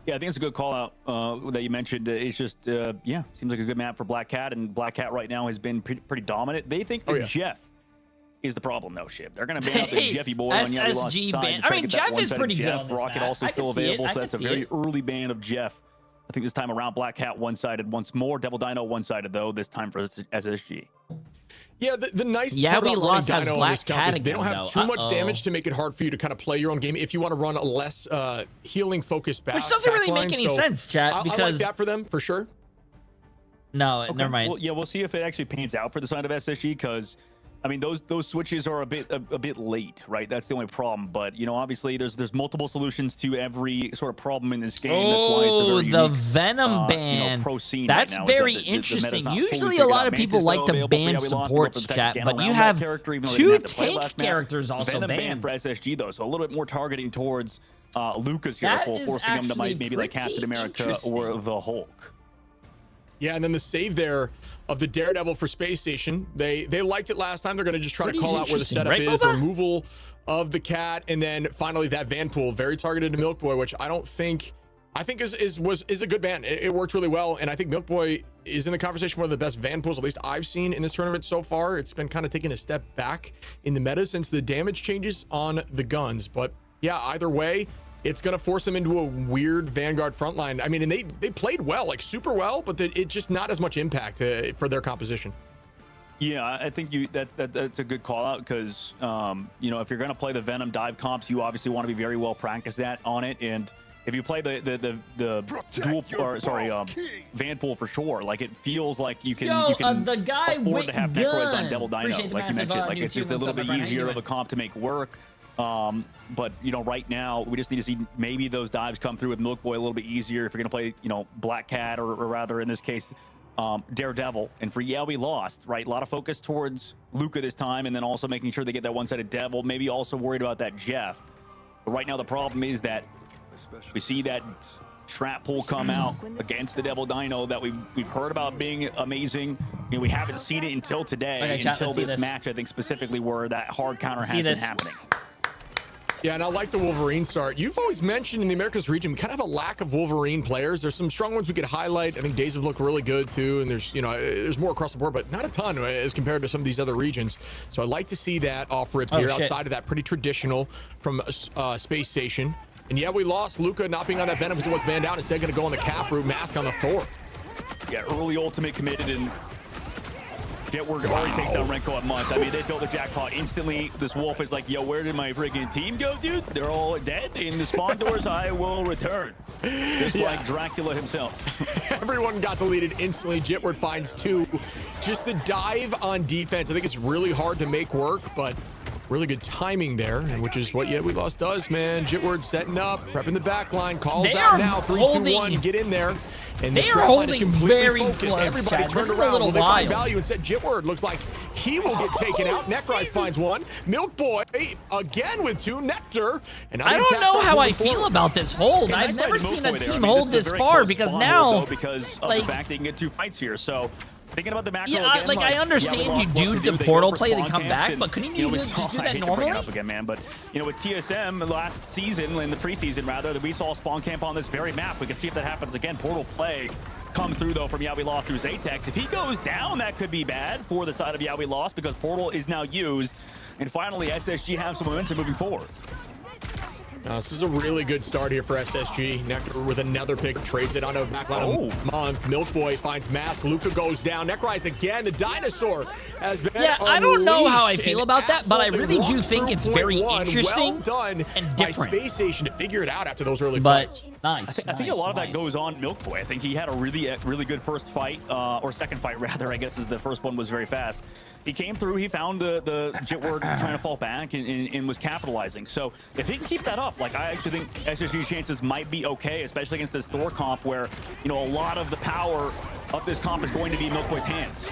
Speaker 3: Yeah, I think it's a good call out that you mentioned. It's just, yeah, seems like a good map for Black Cat, and Black Cat right now has been pretty dominant. They think that Jeff is the problem, though, Shiv. They're going to ban out the Jeffy boy on Yabby Lost
Speaker 2: SSG
Speaker 3: side
Speaker 2: ban.
Speaker 3: to try
Speaker 2: I mean,
Speaker 3: to get that
Speaker 2: Jeff is
Speaker 3: one-sided
Speaker 2: pretty good
Speaker 3: Jeff.
Speaker 2: on this
Speaker 3: Rocket
Speaker 2: map.
Speaker 3: also
Speaker 2: I
Speaker 3: still
Speaker 2: can see it.
Speaker 3: available,
Speaker 2: I
Speaker 3: so
Speaker 2: can
Speaker 3: that's a
Speaker 2: see
Speaker 3: very
Speaker 2: it.
Speaker 3: early ban of Jeff. I think this time around, Black Cat one-sided once more. Double Dino one-sided, though, this time for SSG.
Speaker 1: Yeah, the nice
Speaker 2: Yeah,
Speaker 1: part
Speaker 2: we
Speaker 1: about running
Speaker 2: lost has
Speaker 1: Dino on
Speaker 2: Black
Speaker 1: this comp
Speaker 2: Cat
Speaker 1: is they don't
Speaker 2: again,
Speaker 1: have
Speaker 2: though.
Speaker 1: too much damage to make it hard for you to kind of play your own game if you want to run a less healing focused back.
Speaker 2: Which doesn't really make
Speaker 1: line.
Speaker 2: any
Speaker 1: So
Speaker 2: sense, chat,
Speaker 1: I like
Speaker 2: because
Speaker 1: that for them for sure.
Speaker 2: no,
Speaker 3: Okay.
Speaker 2: never mind.
Speaker 3: Well, yeah, we'll see if it actually pans out for the side of SSG, because I mean those switches are a bit late, right? That's the only problem. But you know, obviously there's multiple solutions to every sort of problem in this game. That's why it's a very
Speaker 2: the
Speaker 3: unique,
Speaker 2: Venom ban.
Speaker 3: pro scene
Speaker 2: That's
Speaker 3: right now, is
Speaker 2: very
Speaker 3: that the meta's
Speaker 2: interesting.
Speaker 3: not fully
Speaker 2: Usually, a
Speaker 3: figured
Speaker 2: lot
Speaker 3: out.
Speaker 2: of people
Speaker 3: Mantis,
Speaker 2: like
Speaker 3: though,
Speaker 2: to
Speaker 3: available for
Speaker 2: ban
Speaker 3: Yabby Lost,
Speaker 2: supports,
Speaker 3: to
Speaker 2: chat,
Speaker 3: get
Speaker 2: but
Speaker 3: around
Speaker 2: you
Speaker 3: that
Speaker 2: have
Speaker 3: character, even though they
Speaker 2: two
Speaker 3: didn't have to play
Speaker 2: tank
Speaker 3: last map.
Speaker 2: characters also
Speaker 3: Venom
Speaker 2: banned.
Speaker 3: for SSG though, so a little bit more targeting towards Lucas here,
Speaker 2: That is
Speaker 3: forcing him to
Speaker 2: actually
Speaker 3: maybe like
Speaker 2: pretty
Speaker 3: Captain America or the Hulk.
Speaker 1: Yeah, and then the save there of the Daredevil for Space Station. They liked it last time. They're going to just try
Speaker 2: Pretty
Speaker 1: to call out where the
Speaker 2: interesting,
Speaker 1: setup
Speaker 2: right,
Speaker 1: is.
Speaker 2: Boba?
Speaker 1: Removal of the cat, and then finally that Vanpool, very targeted to Milk Boy, which I think is a good ban. It worked really well, and I think Milk Boy is in the conversation one of the best Vanpools, at least I've seen in this tournament so far. It's been kind of taking a step back in the meta since the damage changes on the guns. But yeah, either way, it's going to force them into a weird Vanguard frontline. I mean, and they played well, like super well, but it's just not as much impact for their composition.
Speaker 3: Yeah, I think that's a good call out, because you know, if you're going to play the Venom dive comps, you obviously want to be very well practiced on it. And if you play the Vanpool for sure, like it feels like you can
Speaker 2: the guy
Speaker 3: afford to have Necroids on
Speaker 2: gun.
Speaker 3: Double Dino,
Speaker 2: Appreciate the
Speaker 3: like you
Speaker 2: massive,
Speaker 3: mentioned. Like
Speaker 2: new
Speaker 3: it's just a
Speaker 2: tier
Speaker 3: little
Speaker 2: one
Speaker 3: bit
Speaker 2: sub, my friend. How you
Speaker 3: easier of
Speaker 2: doing?
Speaker 3: a comp to make work. But you know, right now we just need to see maybe those dives come through with Milk Boy a little bit easier if you're gonna play, you know, Black Cat or rather in this case Daredevil. And for we lost, right? A lot of focus towards Luca this time, and then also making sure they get that one-sided Devil. Maybe also worried about that Jeff. But right now the problem is that we see that trap pull come out against the Devil Dino that we've heard about being amazing. I mean, we haven't seen it until today,
Speaker 2: Okay, chat,
Speaker 3: until
Speaker 2: let's see
Speaker 3: this match, I think, specifically, where that hard counter has been happening.
Speaker 1: Yeah, and I like the Wolverine start. You've always mentioned in the Americas region, we kind of have a lack of Wolverine players. There's some strong ones we could highlight. I think Days have looked really good too, and there's more across the board, but not a ton as compared to some of these other regions. So I'd like to see that off rip here outside of that pretty traditional from Space Station. And yeah, we lost Luca not being on that Venom because it was banned out. Instead, going to go on the Cap route, Mask on the 4th.
Speaker 3: Yeah, early ultimate committed, and Jetward already takes down Renko at month. I mean, they built the jackpot instantly. This Wolf is like, yo, where did my freaking team go, dude? They're all dead. In the spawn doors, I will return. Just like Dracula himself.
Speaker 1: Everyone got deleted instantly. Jetward finds 2. Just the dive on defense, I think it's really hard to make work, but really good timing there, which is what we lost does, man. Jitward setting up, prepping the back line, calls out now, 3, 2, 1, get in there. And
Speaker 2: they are holding very close,
Speaker 1: Everybody
Speaker 2: Chad.
Speaker 1: turned
Speaker 2: This is
Speaker 1: around.
Speaker 2: a little
Speaker 1: They find
Speaker 2: wild.
Speaker 1: value and said Jitward looks like he will get taken out. Necrise finds 1. Milk Boy again with 2. Nectar. And
Speaker 2: I don't know how I feel about this hold.
Speaker 3: Yeah,
Speaker 2: I've
Speaker 3: nice
Speaker 2: never
Speaker 3: play to
Speaker 2: seen
Speaker 3: Milk
Speaker 2: a
Speaker 3: Boy there.
Speaker 2: team
Speaker 3: I mean,
Speaker 2: hold
Speaker 3: is a
Speaker 2: this
Speaker 3: very
Speaker 2: far
Speaker 3: close
Speaker 2: because
Speaker 3: spawn
Speaker 2: now,
Speaker 3: hold, though, because of
Speaker 2: like,
Speaker 3: the fact they can get 2 fights here. So thinking about the macro
Speaker 2: yeah,
Speaker 3: again,
Speaker 2: like I understand you do the portal play to come back, but couldn't you just do that normally?
Speaker 3: Up again, man. But you know, with TSM last season, in the preseason rather, that we saw spawn camp on this very map. We can see if that happens again. Portal play comes through though from Yowie Lost through Zatex. If he goes down, that could be bad for the side of Yowie Lost because Portal is now used. And finally, SSG have some momentum moving forward.
Speaker 1: This is a really good start here for SSG. Nectar with another pick, trades it onto a backline of month. Milk Boy finds Mask. Luca goes down. Necrise again. The dinosaur has been
Speaker 2: I don't know how I
Speaker 1: unleashed
Speaker 2: feel
Speaker 1: and
Speaker 2: about that, but I really
Speaker 1: absolutely
Speaker 2: do think
Speaker 1: walked
Speaker 2: it's
Speaker 1: through
Speaker 2: very
Speaker 1: 0.1.
Speaker 2: interesting
Speaker 1: well done
Speaker 2: and
Speaker 1: by
Speaker 2: different.
Speaker 1: Space Station to figure it out after those early
Speaker 2: But
Speaker 1: fights.
Speaker 2: Nice.
Speaker 3: I think a lot of that goes on Milk Boy. I think he had a really good first fight, or second fight rather. I guess is the first one was very fast. He came through. He found the Jitward trying to fall back and was capitalizing. So if he can keep that up, like I actually think SSG's chances might be okay, especially against this Thor comp where a lot of the power of this comp is going to be Milk Boy's hands.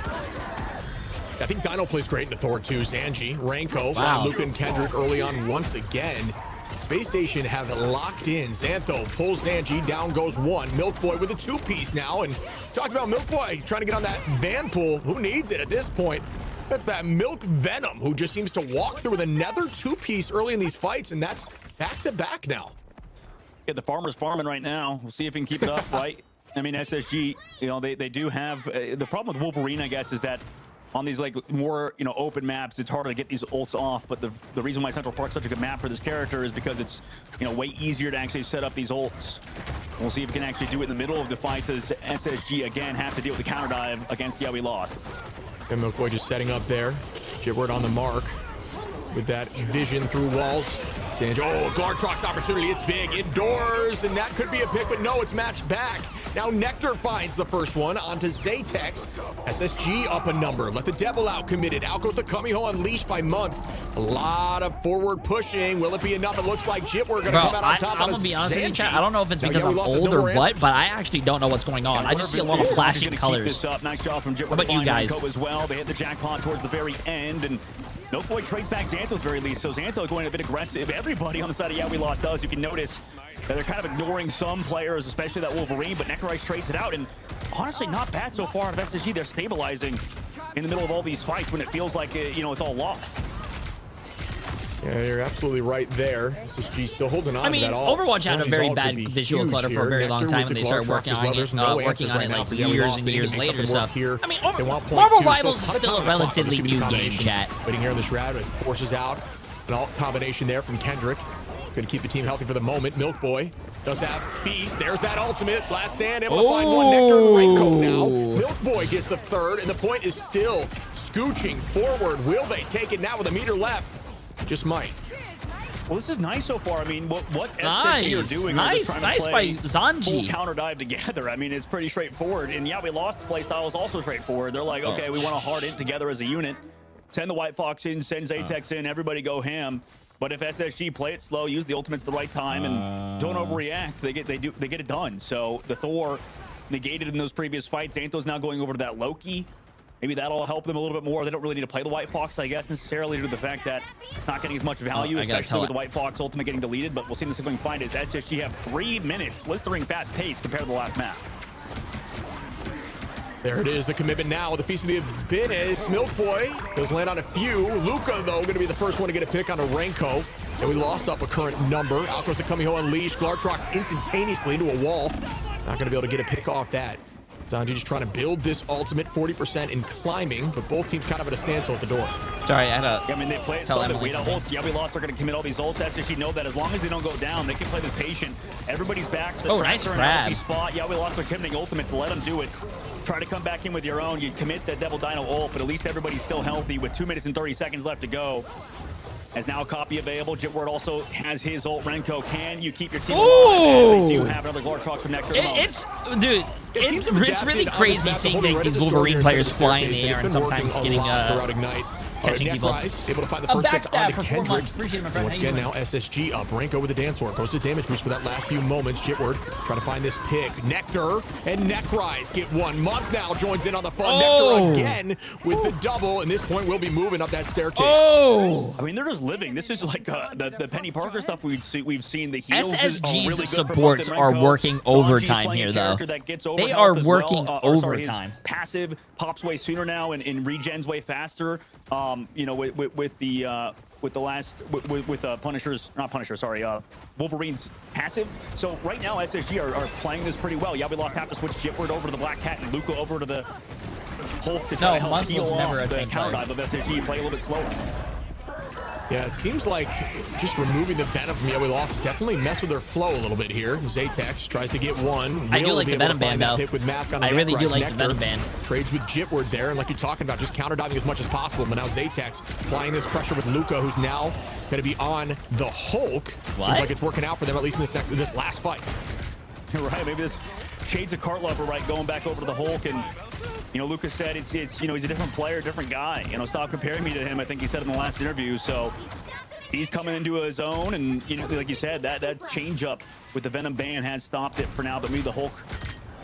Speaker 1: I think Dino plays great in the Thor too. Zanji, Renko,
Speaker 2: Wow.
Speaker 1: Luca and Kendrick early on once again. Space Station have it locked in. Xantho pulls Zanji, down goes one. Milk Boy with a two-piece now, and talked about Milk Boy trying to get on that van pool. Who needs it at this point? That's that Milk Venom who just seems to walk through with another two-piece early in these fights, and that's back-to-back now.
Speaker 3: Yeah, the farmer's farming right now. We'll see if he can keep it up, right? I mean, SSG, they do have the problem with Wolverine, I guess, is that on these like more open maps, it's harder to get these ults off. But the reason why Central Park's such a good map for this character is because it's way easier to actually set up these ults. We'll see if we can actually do it in the middle of the fights as SSG again have to deal with the counter dive against We Lost.
Speaker 1: And Milk Boy just setting up there. Jitward on the mark with that vision through walls. Oh, Glartrock's opportunity, it's big, indoors, and that could be a pick, but no, it's matched back. Now Nectar finds the first one onto Zaytex. SSG up a number, let the devil out committed. Out goes the Kamiho unleashed by Month. A lot of forward pushing. Will it be enough? It looks like Jitward gonna come out on top.
Speaker 2: I'm gonna be honest with you, chat. I don't know if it's because I'm old or what, but I actually don't know what's going on. I just see a lot of flashing colors.
Speaker 3: Nice job from Jitward.
Speaker 2: What about you guys?
Speaker 3: As well. They hit the jackpot towards the very end, and Milk Boy trades back Xantho at the very least. So Xantho going a bit aggressive. Everybody on the side of We Lost does. You can notice that they're kind of ignoring some players, especially that Wolverine, but Necrorice trades it out, and honestly, not bad so far out of SSG. They're stabilizing in the middle of all these fights when it feels like, it's all lost.
Speaker 1: Yeah, you're absolutely right there. SSG still holding on to that all.
Speaker 2: Overwatch had a very
Speaker 1: all
Speaker 2: bad
Speaker 1: could be
Speaker 2: visual
Speaker 1: huge
Speaker 2: clutter for a
Speaker 1: here.
Speaker 2: very long
Speaker 1: Nectar
Speaker 2: time,
Speaker 1: with
Speaker 2: and
Speaker 1: the
Speaker 2: they started
Speaker 1: Glartrox
Speaker 2: working
Speaker 1: as well.
Speaker 2: on
Speaker 1: There's
Speaker 2: it,
Speaker 1: no
Speaker 2: working
Speaker 1: answers
Speaker 2: on
Speaker 1: right
Speaker 2: it
Speaker 1: now
Speaker 2: like
Speaker 1: for We
Speaker 2: years
Speaker 1: Lost.
Speaker 2: and
Speaker 1: They need to
Speaker 2: years
Speaker 1: make
Speaker 2: later.
Speaker 1: something
Speaker 2: So
Speaker 1: work here.
Speaker 2: I mean,
Speaker 1: They want point
Speaker 2: Marvel
Speaker 1: two,
Speaker 2: Rivals is
Speaker 1: so a ton
Speaker 2: still
Speaker 1: of
Speaker 2: a
Speaker 1: time clock.
Speaker 2: relatively
Speaker 1: This could be
Speaker 2: new game,
Speaker 1: combination.
Speaker 2: chat.
Speaker 1: Waiting here in the shroud, it forces out an alt combination there from Kendrick. Going to keep the team healthy for the moment. Milk Boy does have Feast. There's that ultimate. Last stand, able to find one. Nectar and Renko now. Milk Boy gets a third, and the point is still scooching forward. Will they take it now with a meter left? Just might.
Speaker 3: Well, this is nice so far. I mean, what SSG are doing
Speaker 2: Nice
Speaker 3: are
Speaker 2: by Zanji.
Speaker 3: full counter dive together. I mean, it's pretty straightforward. And We Lost play style is also straightforward. They're like, okay, we want to hard it together as a unit. Send the White Fox in, send Zaytex in, everybody go ham. But if SSG play it slow, use the ultimates at the right time, and don't overreact, they get it done. So the Thor negated in those previous fights. Xantho's now going over to that Loki. Maybe that'll help them a little bit more. They don't really need to play the White Fox, I guess, necessarily due to the fact that it's not getting as much value, especially with the White Fox ultimate getting deleted. But we'll see if we can find is SSG have 3 minutes, blistering fast pace compared to the last map.
Speaker 1: There it is, the commitment now. The Feast of the Abyss. Milk Boy does land on a few. Luca, though, going to be the first one to get a pick on a Renko. And we lost up a current number. Out goes the Kamiho unleashed. Glartrox instantaneously into a wall. Not going to be able to get a pick off that. Zanji just trying to build this ultimate 40% in climbing, but both teams kind of at a standstill at the door.
Speaker 2: Sorry, I had a.
Speaker 3: Yeah, I mean, they play it so that we lost. They're going to commit all these ults. SSG know that as long as they don't go down, they can play this patient. Everybody's back.
Speaker 2: Oh, nice grab.
Speaker 3: Spot. We lost. They're committing ultimates. Let them do it. Try to come back in with your own. You commit that Devil Dino ult, but at least everybody's still healthy with 2 minutes and 30 seconds left to go. As now a copy available. Jitward also has his ult. Renko, can you keep your team alive? They do have another Glartrox from Nectar.
Speaker 2: It's really crazy seeing these Wolverine players fly in the air and sometimes getting catching people.
Speaker 1: Able to find the first pick
Speaker 2: backstab
Speaker 1: onto
Speaker 2: for 4
Speaker 1: Kendrick.
Speaker 2: months. Appreciate it, my friend.
Speaker 1: Once again, now SSG up. Renko with the dance floor. Goes to damage boost for that last few moments. Jitward trying to find this pick. Nectar and Necrise get 1 month now. Joins in on the fun. Nectar again with the double. And this point, we'll be moving up that staircase.
Speaker 2: Oh!
Speaker 3: I mean, they're just living. This is like the Penny Parker stuff we've seen. The heals
Speaker 2: SSG's
Speaker 3: really
Speaker 2: supports are working overtime here, though. They are working overtime.
Speaker 3: His passive pops way sooner now and regens way faster. With Wolverine's passive. So right now SSG are playing this pretty well. We Lost have to switch Jitward over to the Black Cat and Luca over to the Hulk to try to help peel off the counter dive of SSG. Play a little bit slower.
Speaker 1: Yeah, it seems like just removing the Venom from We Lost definitely messed with their flow a little bit here. Zaytex tries to get one.
Speaker 2: I do like the Venom ban, though. I really do like the Venom ban.
Speaker 1: Trades with Jitward there, and like you're talking about, just counter diving as much as possible. But now Zaytex applying this pressure with Luca, who's now going to be on the Hulk.
Speaker 2: What?
Speaker 1: Seems like it's working out for them, at least in this last fight.
Speaker 3: You're right. Maybe this shades of Cart Lover, right? Going back over to the Hulk, and Lucas said it's he's a different player, different guy. Stop comparing me to him. I think he said in the last interview. So he's coming into his own, and like you said, that change up with the Venom ban has stopped it for now. But maybe the Hulk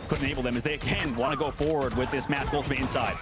Speaker 3: could enable them as they can want to go forward with this Mask Ultimate inside.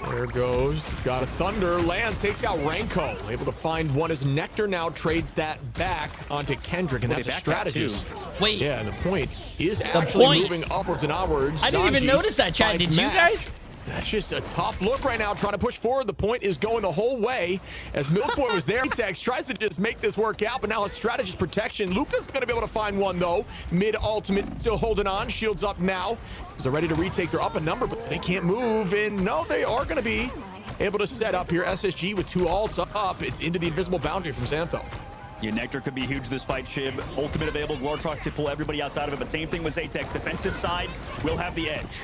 Speaker 1: There goes. Got a Thunder. Lands, takes out Ranko. Able to find one as Nectar now trades that back onto Kendrick, and that's a strategy.
Speaker 2: Wait.
Speaker 1: Yeah, and the point is actually moving upwards and outwards.
Speaker 2: I didn't even
Speaker 1: Sanji
Speaker 2: notice that, Chad. Did you guys?
Speaker 1: That's just a tough look right now, trying to push forward. The point is going the whole way as Milkboy was there. Tex tries to just make this work out, but now a strategist protection. Luca's going to be able to find one, though. Mid-ultimate still holding on. Shields up now. They're ready to retake. They're up a number, but they can't move. And no, they are going to be able to set up here. SSG with 2 ults up. It's into the invisible boundary from Xantho.
Speaker 3: Yeah, Nectar could be huge this fight, Shib. Ultimate available. Glortruck to pull everybody outside of it, but same thing with Zatex. Defensive side will have the edge.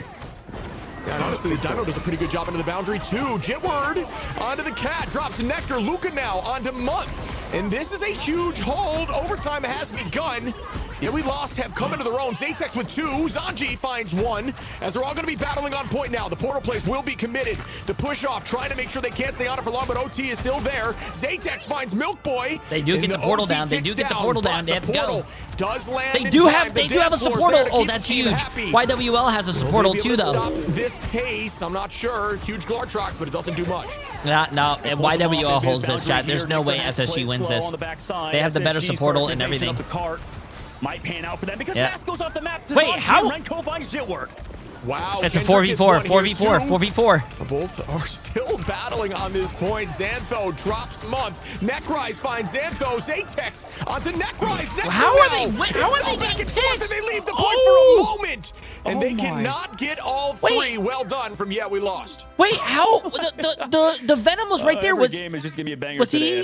Speaker 1: Yeah, and honestly, the Dino does a pretty good job into the boundary, too. Jitward onto the Cat, drops to Nectar. Luca now onto Month. And this is a huge hold. Overtime has begun. Yeah, we lost, have come into their own. Zatex with 2. Zanji finds 1. As they're all going to be battling on point now. The portal plays will be committed. The push off, trying to make sure they can't stay on it for long, but OT is still there. Zatex finds Milkboy.
Speaker 2: They do get the portal down. They do get the portal down. They have to go.
Speaker 1: Does land.
Speaker 2: They do have a supportal. Oh, that's huge. YWL has a supportal too, though.
Speaker 1: Stop this pace, I'm not sure. Huge Glortrox, but it doesn't do much.
Speaker 2: No, YWL holds this, chat. There's no way SSG wins this. They have the better supportal and everything.
Speaker 3: Might pan out for them because Mask goes off the map.
Speaker 2: Wait, how?
Speaker 3: Ranko finds Jitwork.
Speaker 1: Wow.
Speaker 2: It's a 4v4, 4v4.
Speaker 1: Both are still battling on this point. Xantho drops Month. Necrise finds Xantho. Zatex onto Necrise.
Speaker 2: How are they getting picked?
Speaker 1: They leave the point for a moment. And they cannot get all 3. Well done from We Lost.
Speaker 2: Wait, how? The Venom was right there.
Speaker 3: Game is just gonna be a banger
Speaker 2: was he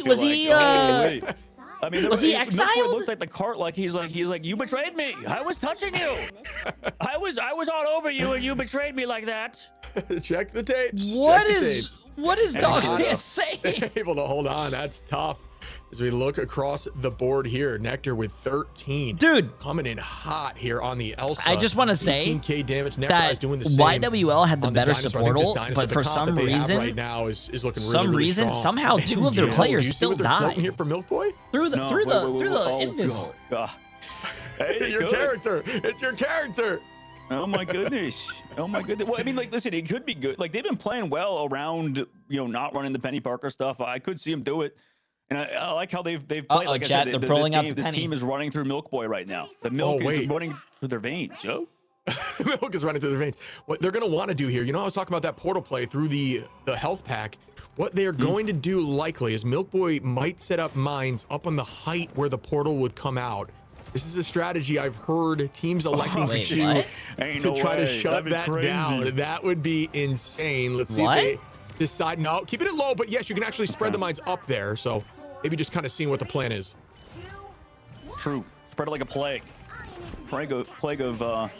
Speaker 2: exiled?
Speaker 3: It looked like the cart, he's like, you betrayed me. I was touching you. I was all over you, and you betrayed me like that.
Speaker 1: Check the tapes.
Speaker 2: What is Dog saying?
Speaker 1: Able to hold on. That's tough. As we look across the board here, Nectar with 13.
Speaker 2: Dude,
Speaker 1: coming in hot here on the Elsa.
Speaker 2: I just want to say
Speaker 1: 18K damage.
Speaker 2: that
Speaker 1: doing the same
Speaker 2: YWL had the better supportal, but for some reason,
Speaker 1: right now is looking really strong.
Speaker 2: Somehow 2 of their players still die.
Speaker 1: Here for Milkboy
Speaker 2: through the invisible.
Speaker 3: Hey,
Speaker 1: it's your character. It's your character.
Speaker 3: Oh my goodness. Oh my goodness. Well, I mean, listen, it could be good. They've been playing well around, not running the Penny Parker stuff. I could see them do it. And I like how they've played. Like
Speaker 2: chat,
Speaker 3: I said, this team is running through Milkboy right now. The milk is running through their veins, Joe.
Speaker 1: Milk is running through their veins. What they're going to want to do here, I was talking about that portal play through the health pack. What they're going to do likely is Milkboy might set up mines up on the height where the portal would come out. This is a strategy I've heard teams electing to try to shut that down. That would be insane. Let's see if they decide. No, keeping it low, but yes, you can actually spread the mines up there. So maybe just kind of seeing what the plan is.
Speaker 3: True. Spread it like a plague. Plague of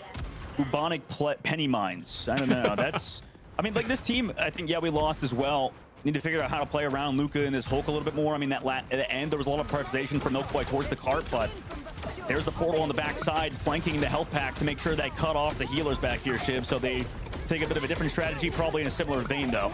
Speaker 3: bubonic penny mines. I don't know. That's. I mean, this team. I think we lost as well. Need to figure out how to play around Luca and this Hulk a little bit more. I mean, at the end, there was a lot of prioritization from Milkboy towards the cart, but there's the portal on the backside, flanking the health pack to make sure they cut off the healers back here, Shib. So they take a bit of a different strategy, probably in a similar vein, though.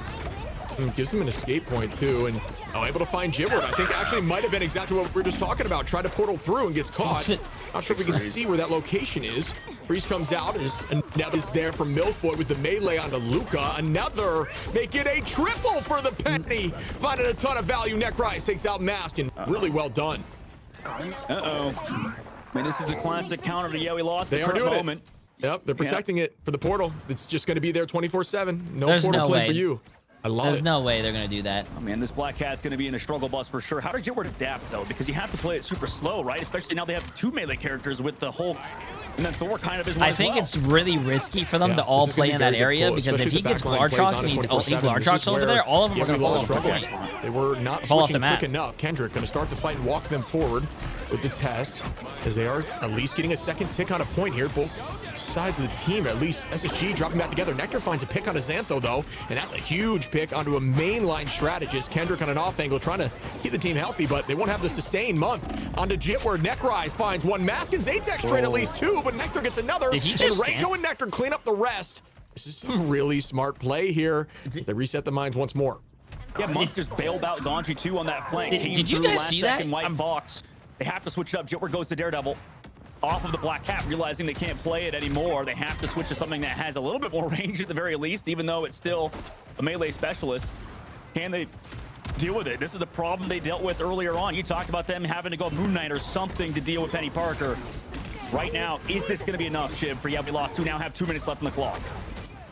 Speaker 1: Gives him an escape point, too, and able to find Jibward. I think actually might have been exactly what we were just talking about. Try to portal through and gets caught. Not sure if we can see where that location is. Freeze comes out, and now is there from Milkboy with the melee onto Luca. Another, make it a triple for the penny. Finding a ton of value. Necrise takes out Mask, and really well done.
Speaker 3: Uh-oh. I mean, this is the classic counter to We Lost.
Speaker 1: They are doing it. Yep, they're protecting it for the portal. It's just going to be there 24/7. No portal play for you.
Speaker 2: There's no way they're going to do that.
Speaker 3: Oh, man, this Black Cat's going to be in the struggle bus for sure. How did Jitward adapt, though? Because you have to play it super slow, right? Especially now they have 2 melee characters with the Hulk, and then Thor kind of is one
Speaker 2: I think it's really risky for them to all play in that area, because if he gets Glortrox and he Glortrox over there, all of them are going to fall off the point.
Speaker 1: They were not switching quick enough. Kendrick going to start the fight and walk them forward. with the test, as they are at least getting a second tick on a point here. Both sides of the team, at least SSG dropping back together. Nectar finds a pick on a Xantho, though, and that's a huge pick onto a mainline strategist. Kendrick on an off angle, trying to keep the team healthy, but they won't have the sustained month. Onto Jit, where Necrise finds one. Mask and Zatex trade at least two, but Nectar gets another.
Speaker 2: Did he just
Speaker 1: and Reiko and Nectar clean up the rest. This is some really smart play here as they reset the mines once more.
Speaker 3: Yeah, Monk just bailed out Zanji too on that flank.
Speaker 2: Did you guys see that?
Speaker 3: White Fox. They have to switch it up. Jitward goes to Daredevil. Off of the Black Cat, realizing they can't play it anymore. They have to switch to something that has a little bit more range at the very least, even though it's still a melee specialist. Can they deal with it? This is the problem they dealt with earlier on. You talked about them having to go Moon Knight or something to deal with Penny Parker. Right now, is this going to be enough, Shiv, for YWL to now have 2 minutes left on the clock?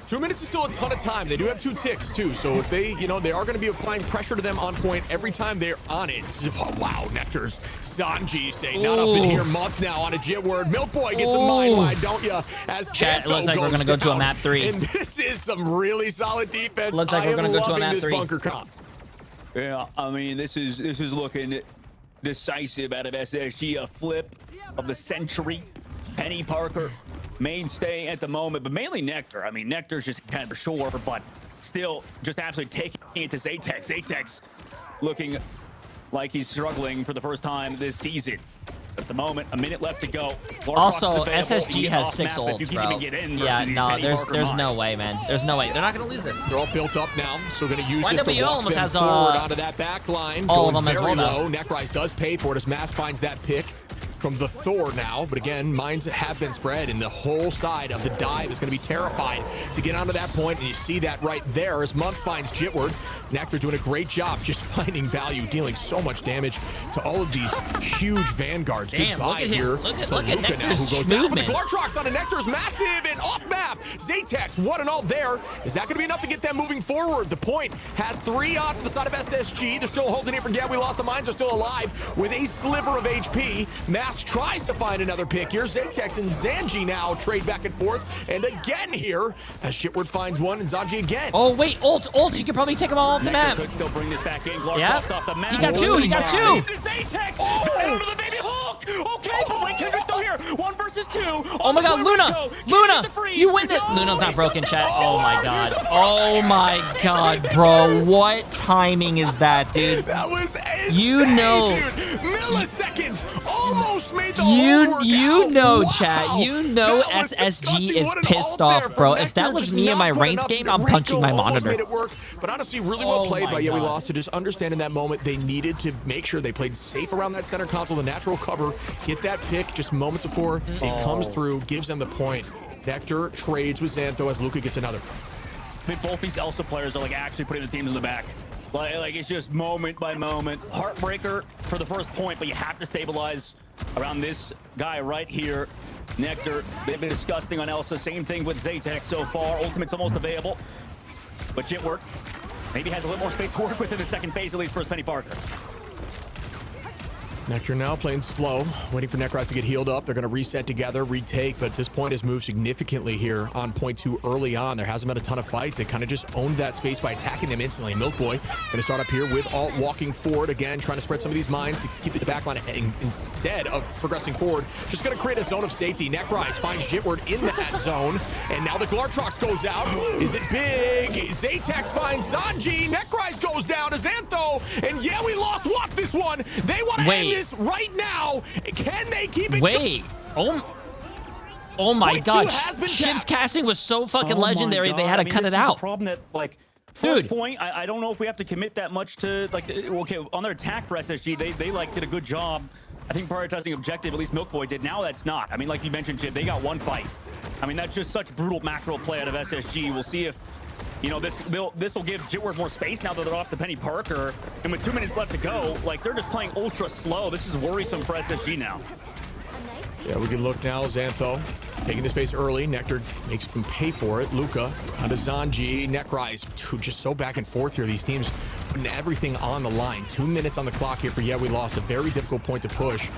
Speaker 1: 2 minutes is still a ton of time. They do have 2 ticks too, so if they, they are going to be applying pressure to them on point every time they're on it. Oh, wow, Nectar's Sanji say not up in here month now on a Jitward. Milk Boy gets a mind wide, don't ya? As
Speaker 2: Chat, it looks like we're going to go to a map 3.
Speaker 1: And this is some really solid defense.
Speaker 2: Looks like we're going to go to a map 3.
Speaker 1: Bunker comp.
Speaker 3: Yeah, I mean, this is looking decisive out of SSG. A flip of the century. Penny Parker, mainstay at the moment, but mainly Nectar. I mean, Nectar's just kind of sure, but still just absolutely taking it to Zatex. Zatex looking like he's struggling for the first time this season. At the moment, a minute left to go.
Speaker 2: Also, SSG has 6 ults, bro. Yeah, no, there's no way, man. There's no way. They're not going to lose this.
Speaker 1: They're all built up now, so we're going to use this to
Speaker 2: YWL
Speaker 1: walk
Speaker 2: almost
Speaker 1: them
Speaker 2: has
Speaker 1: forward onto that back line.
Speaker 2: all of them as well, though.
Speaker 1: Necrise does pay for it as Mask finds that pick from the Thor now, but again, mines have been spread, and the whole side of the dive is going to be terrified to get onto that point, and you see that right there as Monk finds Jitward. Nectar doing a great job just finding value, dealing so much damage to all of these huge vanguards.
Speaker 2: Damn,
Speaker 1: Goodbye
Speaker 2: look at
Speaker 1: Luca
Speaker 2: Nectar's
Speaker 1: now, who goes down.
Speaker 2: movement.
Speaker 1: The Glartrox on a Nectar's massive and off map. Zatex, 1 and all there. Is that going to be enough to get them moving forward? The point has 3 off the side of SSG. They're still holding it for We Lost the Mines are still alive with a sliver of HP. Mask tries to find another pick here. Zatex and Zanji now trade back and forth. And again here, as Shitward finds one and Zanji again.
Speaker 2: Oh, wait, ult. You could probably take them all off the map.
Speaker 3: Could still bring this back in.
Speaker 2: Yeah.
Speaker 3: Off the map.
Speaker 2: He got 2. He got 2.
Speaker 3: Zatex. Down to the baby hook. Okay, but wait, Kendrick's still here. 1 versus 2.
Speaker 2: Oh my God, Luna! Luna! You win this! Luna's not broken, chat. Oh my God. Oh my God, bro. What timing is that, dude?
Speaker 1: That was insane,
Speaker 2: You know.
Speaker 1: dude. Milliseconds. Almost made the whole work
Speaker 2: You
Speaker 1: out.
Speaker 2: know,
Speaker 1: Wow.
Speaker 2: chat. You know
Speaker 1: That was
Speaker 2: SSG
Speaker 1: disgusting.
Speaker 2: is
Speaker 1: What an
Speaker 2: pissed
Speaker 1: ult
Speaker 2: off,
Speaker 1: there
Speaker 2: bro.
Speaker 1: from
Speaker 2: If that
Speaker 1: Nectar.
Speaker 2: was
Speaker 1: Just
Speaker 2: me in my
Speaker 1: not put
Speaker 2: ranked
Speaker 1: enough.
Speaker 2: game, I'm
Speaker 1: Rico
Speaker 2: punching my
Speaker 1: almost
Speaker 2: monitor.
Speaker 1: made it work, but honestly, really well
Speaker 2: Oh
Speaker 1: played
Speaker 2: my
Speaker 1: by We
Speaker 2: God.
Speaker 1: Lost to just understand in that moment they needed to make sure they played safe around that center console, the natural cover, get that pick just moments before it comes through, gives them the point. Nectar trades with Xantho as Luca gets another.
Speaker 3: I mean, both these Elsa players are like actually putting the teams in the back. Like it's just moment by moment. Heartbreaker for the first point, but you have to stabilize around this guy right here. Nectar, they've been disgusting on Elsa. Same thing with Zatex so far. Ultimate's almost available. But Jitward maybe has a little more space to work with in the second phase, at least for Penny Parker.
Speaker 1: Nectar now playing slow, waiting for Necrise to get healed up. They're going to reset together, retake, but this point has moved significantly here on point 2 early on. There hasn't been a ton of fights. They kind of just owned that space by attacking them instantly. Milk Boy going to start up here with Alt walking forward again, trying to spread some of these mines to keep the back line instead of progressing forward. Just going to create a zone of safety. Necrise finds Jitward in that zone, and now the Glartrox goes out. Is it big? Zatex finds Sanji. Necrise goes down to Xantho, and we lost this one. They want to end this right now. Can they keep it?
Speaker 2: Wait. Oh my
Speaker 1: Point
Speaker 2: God.
Speaker 1: 2 has been
Speaker 2: Shiv's
Speaker 1: tapped.
Speaker 2: casting was so fucking
Speaker 3: Oh my
Speaker 2: legendary,
Speaker 3: God.
Speaker 2: they had to cut
Speaker 3: this
Speaker 2: it
Speaker 3: is
Speaker 2: out.
Speaker 3: The problem that, like, first
Speaker 2: Dude.
Speaker 3: point, I don't know if we have to commit that much to, like, okay, on their attack for SSG, they like, did a good job. I think prioritizing objective, at least Milk Boy did. Now that's not. I mean, like you mentioned, Chip, they got 1 fight. I mean, that's just such brutal macro play out of SSG. We'll see if, this will give Jitward more space now that they're off the Penny Parker. And with 2 minutes left to go, like, they're just playing ultra slow. This is worrisome for SSG now.
Speaker 1: Yeah, we can look now. Xantho taking the space early. Nectar makes him pay for it. Luca onto Zanji. Necrise, just so back and forth here. These teams putting everything on the line. 2 minutes on the clock here for We Lost. A very difficult point to push.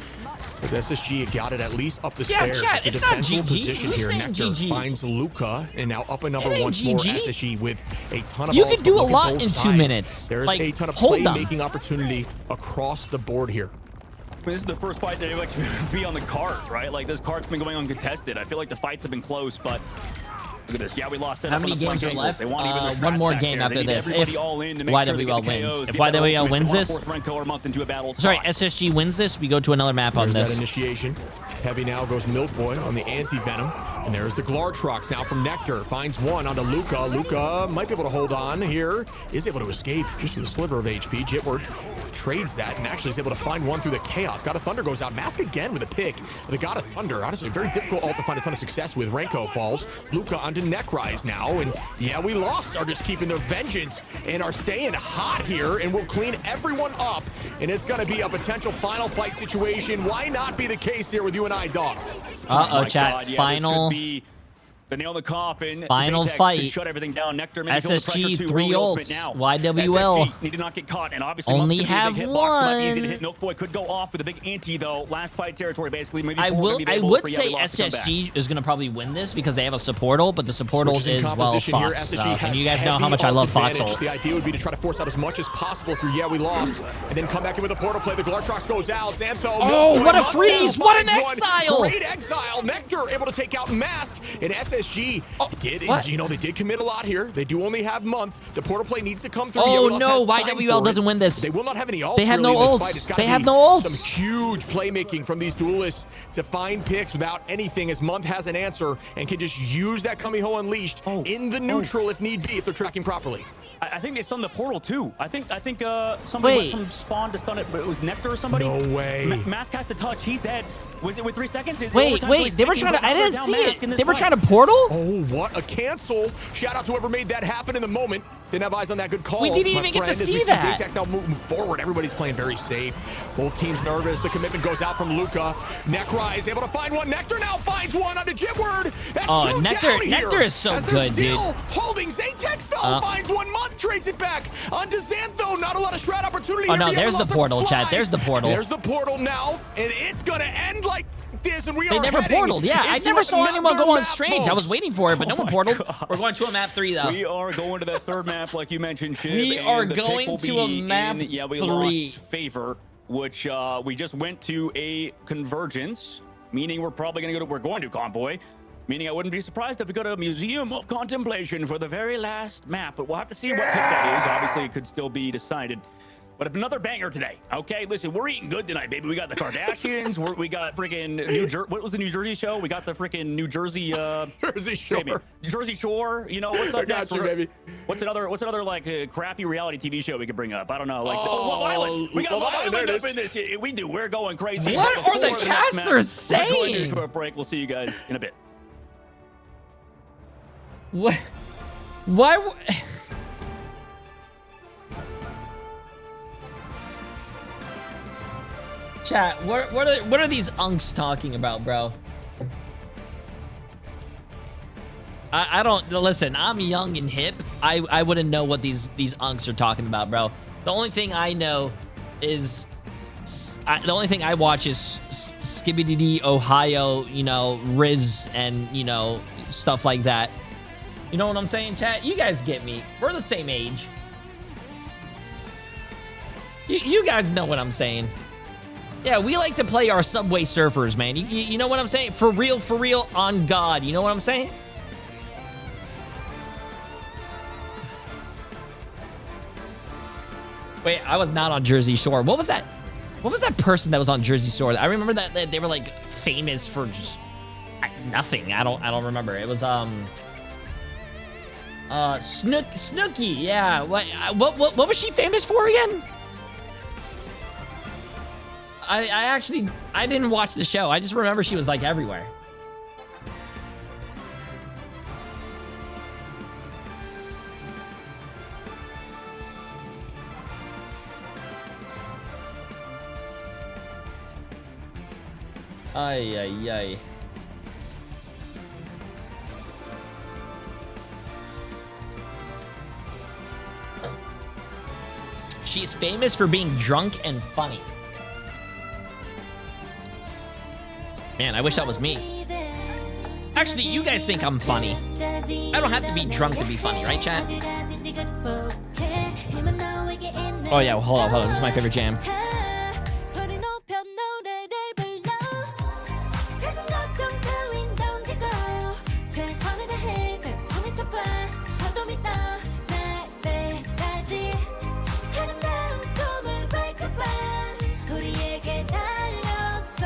Speaker 1: With SSG, got it at least up the stairs.
Speaker 2: Chat,
Speaker 1: it's
Speaker 2: it's
Speaker 1: a
Speaker 2: not
Speaker 1: defensible
Speaker 2: GG.
Speaker 1: position
Speaker 2: Who's
Speaker 1: here.
Speaker 2: saying
Speaker 1: Nectar
Speaker 2: GG?
Speaker 1: finds Luca, and now up another
Speaker 2: It ain't
Speaker 1: once more.
Speaker 2: GG.
Speaker 1: SSG with a ton of
Speaker 2: You
Speaker 1: ults,
Speaker 2: can do
Speaker 1: but
Speaker 2: a
Speaker 1: look at
Speaker 2: lot
Speaker 1: both
Speaker 2: in 2
Speaker 1: sides.
Speaker 2: minutes.
Speaker 1: There's
Speaker 2: Like,
Speaker 1: a ton of
Speaker 2: hold them.
Speaker 1: playmaking opportunity across the board here.
Speaker 3: This is the first fight that like to be on the card, right? Like this card's been going uncontested. I feel like the fights have been close, but look at this. Yeah, we lost.
Speaker 2: How many games are left?
Speaker 3: They want even their
Speaker 2: One more
Speaker 3: strats
Speaker 2: game
Speaker 3: back
Speaker 2: after
Speaker 3: there.
Speaker 2: this.
Speaker 3: They need
Speaker 2: If
Speaker 3: everybody all in to make sure they get
Speaker 2: YWL
Speaker 3: the
Speaker 2: wins.
Speaker 3: KOs,
Speaker 2: If
Speaker 3: get that
Speaker 2: YWL
Speaker 3: ultimate.
Speaker 2: wins
Speaker 3: They wanna
Speaker 2: this,
Speaker 3: force Renko or Month into a battle
Speaker 2: sorry,
Speaker 3: spot.
Speaker 2: SSG wins this, we go to another map on
Speaker 1: There's
Speaker 2: this.
Speaker 1: that initiation. Heavy now goes Milk Boy on the anti-venom. And there's the Glartrox now from Nectar. Finds one onto Luca. Luca might be able to hold on here. Is able to escape just with a sliver of HP. Jitward trades that and actually is able to find one through the chaos. God of Thunder goes out. Mask again with a pick. The God of Thunder, honestly, very difficult ult to find a ton of success with. Renko falls. Luca onto Necrise now. And yeah, we lost. Are just keeping their vengeance and are staying hot here. And we'll clean everyone up. And it's going to be a potential final fight situation. Why not be the case here with you and I, dog?
Speaker 2: Uh-oh, chat.
Speaker 3: God, yeah,
Speaker 2: Final.
Speaker 3: This could be the nail in the coffin.
Speaker 2: Final
Speaker 3: Zatex
Speaker 2: fight.
Speaker 3: could shut everything down. Nectar maybe feel the pressure
Speaker 2: SSG,
Speaker 3: too.
Speaker 2: 3
Speaker 3: Early ultimate
Speaker 2: ults.
Speaker 3: now.
Speaker 2: YWL.
Speaker 3: SSG need to not get caught, and obviously
Speaker 2: Only
Speaker 3: Monk's gonna
Speaker 2: have
Speaker 3: be a big hitbox. Not easy to
Speaker 2: one.
Speaker 3: hit. Milk Boy could go off with a big anti though. Last fight territory basically. Maybe
Speaker 2: I
Speaker 3: Paul can be
Speaker 2: I
Speaker 3: able
Speaker 2: would
Speaker 3: for
Speaker 2: say
Speaker 3: Yabby Lost to come back.
Speaker 2: SSG is going to probably win this because they have a support ult, but the support ult
Speaker 1: Switches in
Speaker 2: is, well,
Speaker 1: composition here.
Speaker 2: Fox
Speaker 1: SSG
Speaker 2: stuff. And
Speaker 1: has
Speaker 2: you guys know how
Speaker 1: heavy
Speaker 2: much I love
Speaker 1: ult
Speaker 2: Fox
Speaker 1: advantage.
Speaker 2: ult.
Speaker 1: The idea would be to try to force out as much as possible through Yeah We Lost, and then come back in with a portal play. The Glartrox goes out. Xantho.
Speaker 2: Oh,
Speaker 1: Milk
Speaker 2: what a
Speaker 1: Boy
Speaker 2: freeze! What an
Speaker 1: finds one.
Speaker 2: exile!
Speaker 1: Great exile. Nectar able to take out Mask, and SSG
Speaker 2: what?
Speaker 1: you know, they did commit a lot here. They do only have Month. The portal play needs to come through.
Speaker 2: Oh,
Speaker 1: Yeah We Lost
Speaker 2: no,
Speaker 1: has time
Speaker 2: YWL
Speaker 1: for
Speaker 2: doesn't
Speaker 1: it.
Speaker 2: win this.
Speaker 1: They will not have any ults.
Speaker 2: They have
Speaker 1: really
Speaker 2: no
Speaker 1: in this
Speaker 2: ults.
Speaker 1: fight. It's gotta
Speaker 2: They have
Speaker 1: be
Speaker 2: no ults.
Speaker 1: Some huge playmaking from these duelists to find picks without anything, as Month has an answer and can just use that Kamiho Unleashed in the neutral if need be, if they're tracking properly.
Speaker 3: I think they stunned the portal too. I think somebody
Speaker 2: Wait.
Speaker 3: went from spawn to stun it, but it was Nectar or somebody.
Speaker 1: No way.
Speaker 3: Mask has to touch. He's dead. Was it with 3 seconds?
Speaker 2: Wait, they were trying to, I didn't see it. They were trying to portal?
Speaker 1: Oh, what a cancel. Shout out to whoever made that happen in the moment. Didn't have eyes on that good call.
Speaker 2: We didn't
Speaker 1: my
Speaker 2: even get to
Speaker 1: friend. As
Speaker 2: see
Speaker 1: we
Speaker 2: that.
Speaker 1: Zatex now moving forward. Everybody's playing very safe. Both teams nervous. The commitment goes out from Luca. Necrise able to find one. Nectar now finds one onto Jitward. That's
Speaker 2: Oh,
Speaker 1: two
Speaker 2: Nectar-
Speaker 1: down here.
Speaker 2: Nectar is so
Speaker 1: As they're
Speaker 2: good,
Speaker 1: still
Speaker 2: dude.
Speaker 1: holding. Zatex though finds one. Month trades it back onto Xantho. Not a lot of strat opportunity.
Speaker 2: Oh,
Speaker 1: here.
Speaker 2: no,
Speaker 1: The
Speaker 2: there's the
Speaker 1: Everlost
Speaker 2: portal, chat.
Speaker 1: flies.
Speaker 2: There's the portal.
Speaker 1: There's the portal now, and it's gonna end like this, and we
Speaker 2: They
Speaker 1: are
Speaker 2: never
Speaker 1: heading
Speaker 2: portaled. Yeah, I
Speaker 1: into
Speaker 2: never saw anyone
Speaker 1: another
Speaker 2: go on
Speaker 1: map,
Speaker 2: Strange. I was
Speaker 1: folks.
Speaker 2: waiting for it, but no one portaled.
Speaker 3: God.
Speaker 2: We're going to a map 3, though.
Speaker 3: We are going to that third map, like you mentioned, Shib.
Speaker 2: We
Speaker 3: and
Speaker 2: are
Speaker 3: the pick
Speaker 2: going
Speaker 3: will
Speaker 2: to a
Speaker 3: be
Speaker 2: map
Speaker 3: in, yeah, we
Speaker 2: 3.
Speaker 3: lost favor, which we just went to a convergence, meaning we're probably going to go to, we're going to convoy, meaning I wouldn't be surprised if we go to a Museum of Contemplation for the very last map, but we'll have to see what pick that is. Obviously, it could still be decided. But another banger today, okay? Listen, we're eating good tonight, baby. We got the Kardashians. we got freaking New Jersey. What was the New Jersey show? We got the freaking New Jersey.
Speaker 1: Jersey
Speaker 3: save me.
Speaker 1: Shore.
Speaker 3: Jersey Shore. You know what's up
Speaker 1: I got
Speaker 3: next?
Speaker 1: you, baby.
Speaker 3: What's another like crappy reality TV show we could bring up? I don't know. Like Love
Speaker 1: Oh,
Speaker 3: Island. We got
Speaker 1: Love
Speaker 3: Love
Speaker 1: Island,
Speaker 3: Island
Speaker 1: there
Speaker 3: up
Speaker 1: it
Speaker 3: in this. We do. We're going crazy.
Speaker 2: What
Speaker 3: But
Speaker 2: are the
Speaker 3: before next
Speaker 2: casters
Speaker 3: match, we're going to a
Speaker 2: saying?
Speaker 3: short break. We'll see you guys in a bit.
Speaker 2: What? Why? Chat, what are these unks talking about, bro? I don't listen. I'm young and hip. I wouldn't know what these unks are talking about, bro. The only thing I know is the only thing I watch is Skibidi Ohio, you know, Riz, and you know, stuff like that. You know what I'm saying, chat? You guys get me. We're the same age. You guys know what I'm saying. Yeah, we like to play our Subway Surfers, man. You know what I'm saying? For real, on God. You know what I'm saying? Wait, I was not on Jersey Shore. What was that? What was that person that was on Jersey Shore? I remember that they were like famous for just nothing. I don't remember. It was Snooki. Yeah. What was she famous for again? I didn't watch the show. I just remember she was like everywhere. Ay, ay, ay. She's famous for being drunk and funny. Man, I wish that was me. Actually, you guys think I'm funny. I don't have to be drunk to be funny, right, chat? Oh, yeah, well, hold on. This is my favorite jam.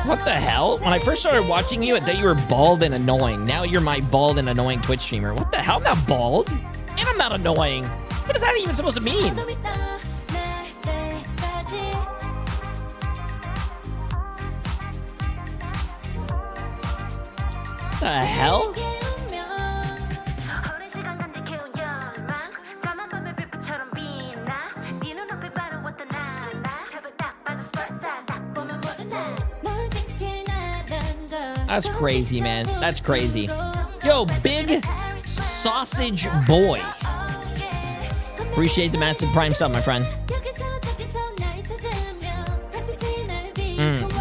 Speaker 2: What the hell? When I first started watching you, I thought you were bald and annoying. Now you're my bald and annoying Twitch streamer. What the hell? I'm not bald. And I'm not annoying. What is that even supposed to mean? The hell? That's crazy, man. That's crazy. Yo, big sausage boy. Appreciate the massive prime sub, my friend.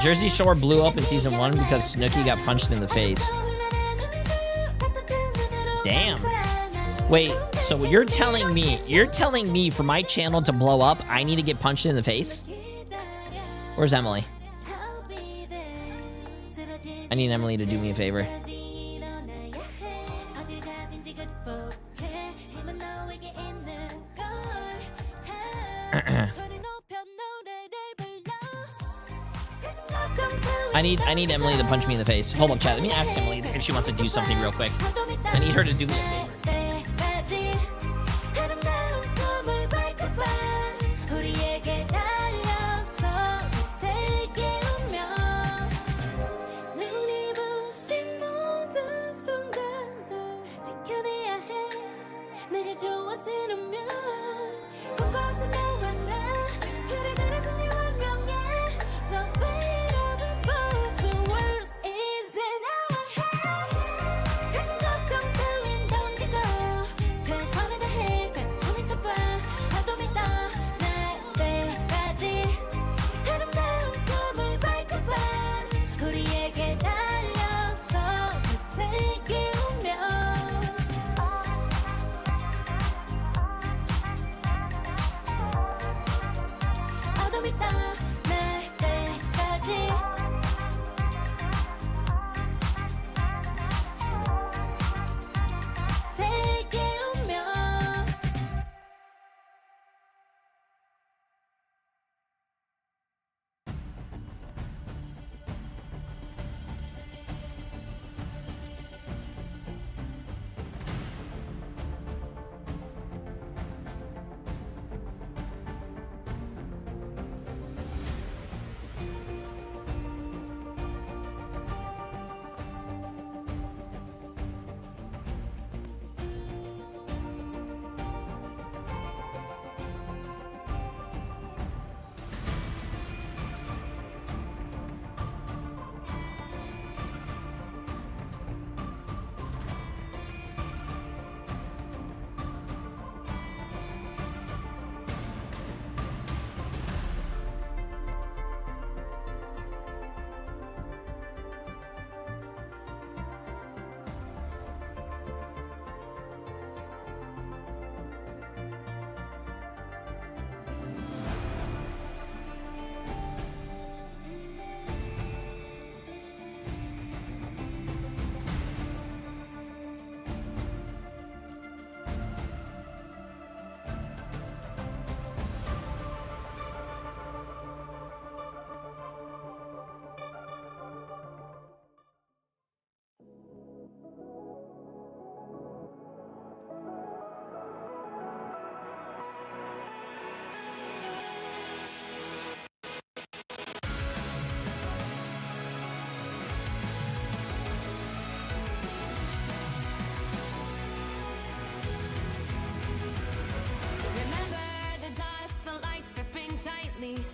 Speaker 2: Jersey Shore blew up in season 1 because Snooki got punched in the face. Damn. Wait, so you're telling me for my channel to blow up, I need to get punched in the face? Where's Emily? I need Emily to do me a favor. I need Emily to punch me in the face. Hold up, chat. Let me ask Emily if she wants to do something real quick. I need her to do me a favor.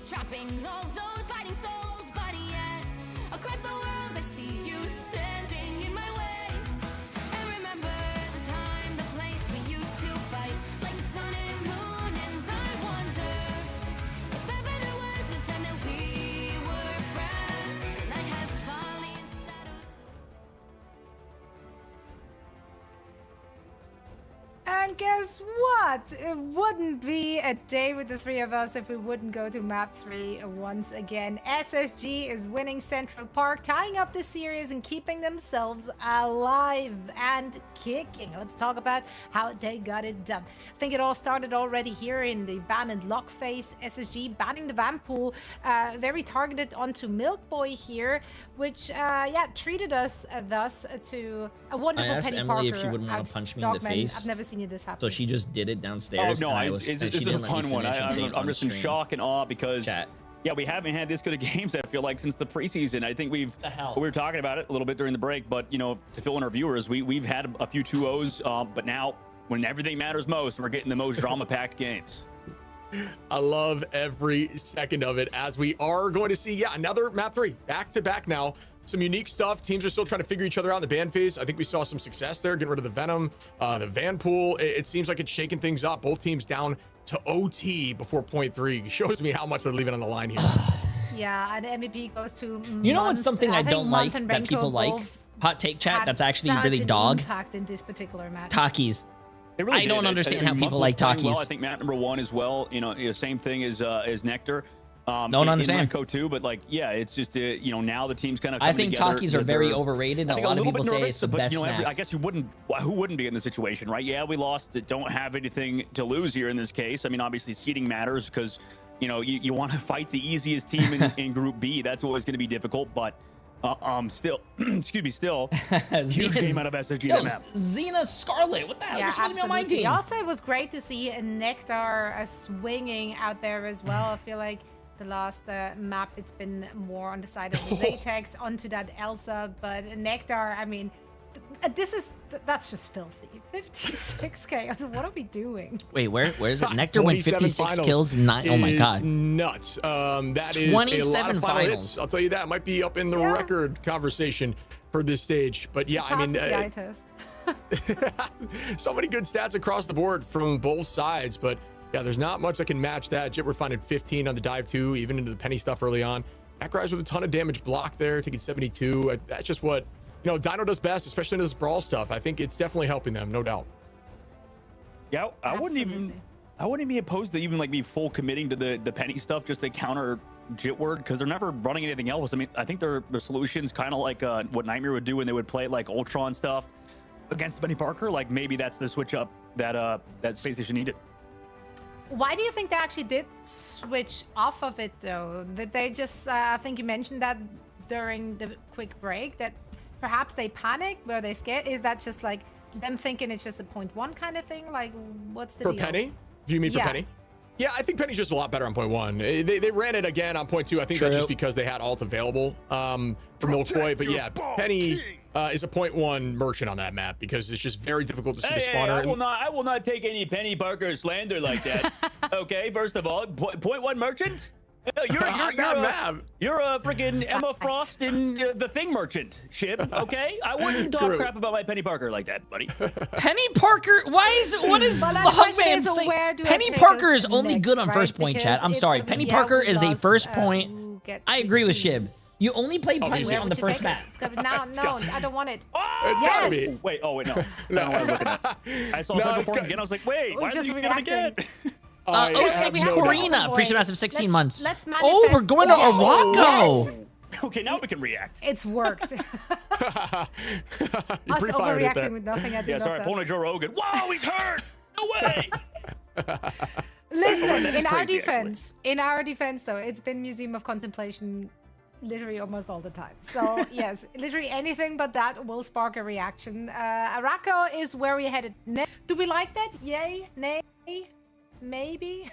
Speaker 5: Trapping all those fighting souls, but yet across the world I see you standing in my way. And remember the time, the place we used to fight, like the sun and moon. And I wonder if ever there was a time that we were friends. The night has fallen shadows.
Speaker 6: And guess what? It wouldn't be a day with the three of us if we wouldn't go to map 3 once again. SSG is winning Central Park, tying up this series and keeping themselves alive and kicking. Let's talk about how they got it done. I think it all started already here in the ban and lock phase. SSG banning the van pool, very targeted onto Milk Boy here, which treated us thus to a wonderful
Speaker 2: I asked
Speaker 6: Penny
Speaker 2: Emily
Speaker 6: Parker
Speaker 2: if she wouldn't want
Speaker 6: out
Speaker 2: to punch me in the
Speaker 6: Dogman.
Speaker 2: face.
Speaker 6: I've never seen this happen.
Speaker 2: So she just did it downstairs.
Speaker 3: Oh, no,
Speaker 2: and
Speaker 3: it's
Speaker 2: she
Speaker 3: a
Speaker 2: didn't let me
Speaker 3: fun one.
Speaker 2: finish and say it
Speaker 3: I'm
Speaker 2: on
Speaker 3: just in
Speaker 2: stream.
Speaker 3: shock and awe because,
Speaker 2: Chat.
Speaker 3: yeah, we haven't had this good of games, I feel like, since the preseason. I think we were talking about it a little bit during the break, but, you know, to fill in our viewers, we've had a few 2-0s, but now when everything matters most, we're getting the most drama-packed games.
Speaker 1: I love every second of it, as we are going to see, another map 3 back-to-back now. Some unique stuff. Teams are still trying to figure each other out in the ban phase. I think we saw some success there, getting rid of the Venom, the Van Pool. It seems like it's shaking things up. Both teams down to OT before point 3. Shows me how much they're leaving on the line here.
Speaker 6: Yeah, and MVP goes to
Speaker 2: You know what's something I
Speaker 6: think
Speaker 2: don't like
Speaker 6: Month and
Speaker 2: that
Speaker 6: Renko
Speaker 2: people like?
Speaker 6: both
Speaker 2: Hot take chat.
Speaker 6: had
Speaker 2: That's actually
Speaker 6: such
Speaker 2: really
Speaker 6: an
Speaker 2: dog.
Speaker 6: impact in this particular match.
Speaker 2: Takis.
Speaker 3: They really
Speaker 2: I don't
Speaker 3: did.
Speaker 2: understand how
Speaker 3: Monk
Speaker 2: people
Speaker 3: was
Speaker 2: like
Speaker 3: playing well.
Speaker 2: Takis.
Speaker 3: I think map number 1 as well. You know, same thing as Nectar.
Speaker 2: Don't understand.
Speaker 3: In Renko too, but like, yeah, it's just you know, now the team's kind of.
Speaker 2: I think
Speaker 3: together.
Speaker 2: Takis are very overrated.
Speaker 3: I
Speaker 2: A
Speaker 3: think
Speaker 2: lot of
Speaker 3: little
Speaker 2: people
Speaker 3: bit
Speaker 2: say
Speaker 3: nervous,
Speaker 2: it's the
Speaker 3: but,
Speaker 2: best
Speaker 3: you know,
Speaker 2: snap.
Speaker 3: I guess you wouldn't. Who wouldn't be in the situation, right? Yeah, we lost. Don't have anything to lose here in this case. I mean, obviously seeding matters because you know you want to fight the easiest team in Group B. That's always going to be difficult, but. Still, excuse me, still, huge game out of SSG that map.
Speaker 2: Xena Scarlet, what the hell?
Speaker 6: Yeah,
Speaker 2: You're supposed to be on my
Speaker 6: absolutely.
Speaker 2: team.
Speaker 6: Also, it was great to see Nectar swinging out there as well. I feel like the last map, it's been more on the side of the Zatex onto that Elsa, but Nectar, I mean, that's just filthy. 56k. What are we doing?
Speaker 2: Wait, where is it? Nectar went 56 kills. Oh my god,
Speaker 1: nuts. That is
Speaker 2: 27
Speaker 1: a lot of final hits. I'll tell you that might be up in the record conversation for this stage. But yeah, I mean,
Speaker 6: the eye test.
Speaker 1: so many good stats across the board from both sides. But yeah, there's not much that can match that. Jit, we're finding 15 on the dive 2, even into the penny stuff early on. Macrise with a ton of damage block there, taking 72. That's just what. You know, Dino does best, especially in this brawl stuff. I think it's definitely helping them, no doubt.
Speaker 3: Yeah, I wouldn't even be opposed to even like be full committing to the penny stuff just to counter Jitward because they're never running anything else. I mean, I think their solution's kind of like what Nightmare would do when they would play like Ultron stuff against Penny Parker. Like maybe that's the switch up that Space Station needed.
Speaker 6: Why do you think they actually did switch off of it though? Did they just? I think you mentioned that during the quick break that. Perhaps they panic, were they scared? Is that just like them thinking it's just a 0.1 kind of thing? Like, what's the deal?
Speaker 1: For Penny? Do you mean for Penny? Yeah, I think Penny's just a lot better on 0.1. They ran it again on 0.2. I think that's just because they had alt available for Milk Boy. But yeah, Penny is a 0.1 merchant on that map because it's just very difficult to see the spawner.
Speaker 3: I will not take any Penny Parker slander like that. Okay, first of all, 0.1 merchant? You're a freaking Emma Frost in the Thing merchant, Shib. Okay, I wouldn't talk crap about my Penny Parker like that, buddy.
Speaker 2: Penny Parker, what is the Hugman saying? Penny Parker is only good on first point, chat. I'm sorry, Penny Parker is a first point. I agree with Shib. You only play Penny on the first map.
Speaker 6: No, I don't want it.
Speaker 3: Oh,
Speaker 6: yes.
Speaker 3: Wait, no. I don't know what I'm looking at. I saw her perform again. I was like, wait, why are you doing it again?
Speaker 2: 06 Corina, appreciate massive 16 months.
Speaker 6: Let's
Speaker 2: oh, we're going to Araco.
Speaker 6: Yes.
Speaker 3: Okay, now we can react.
Speaker 6: It's worked. Us overreacting with nothing. I do
Speaker 3: sorry, pulling a Joe Rogan. Whoa, he's hurt. No way.
Speaker 6: Listen, in our defense, though, it's been Museum of Contemplation literally almost all the time. So yes, literally anything but that will spark a reaction. Araco is where we headed. Do we like that? Yay? Nay? Maybe.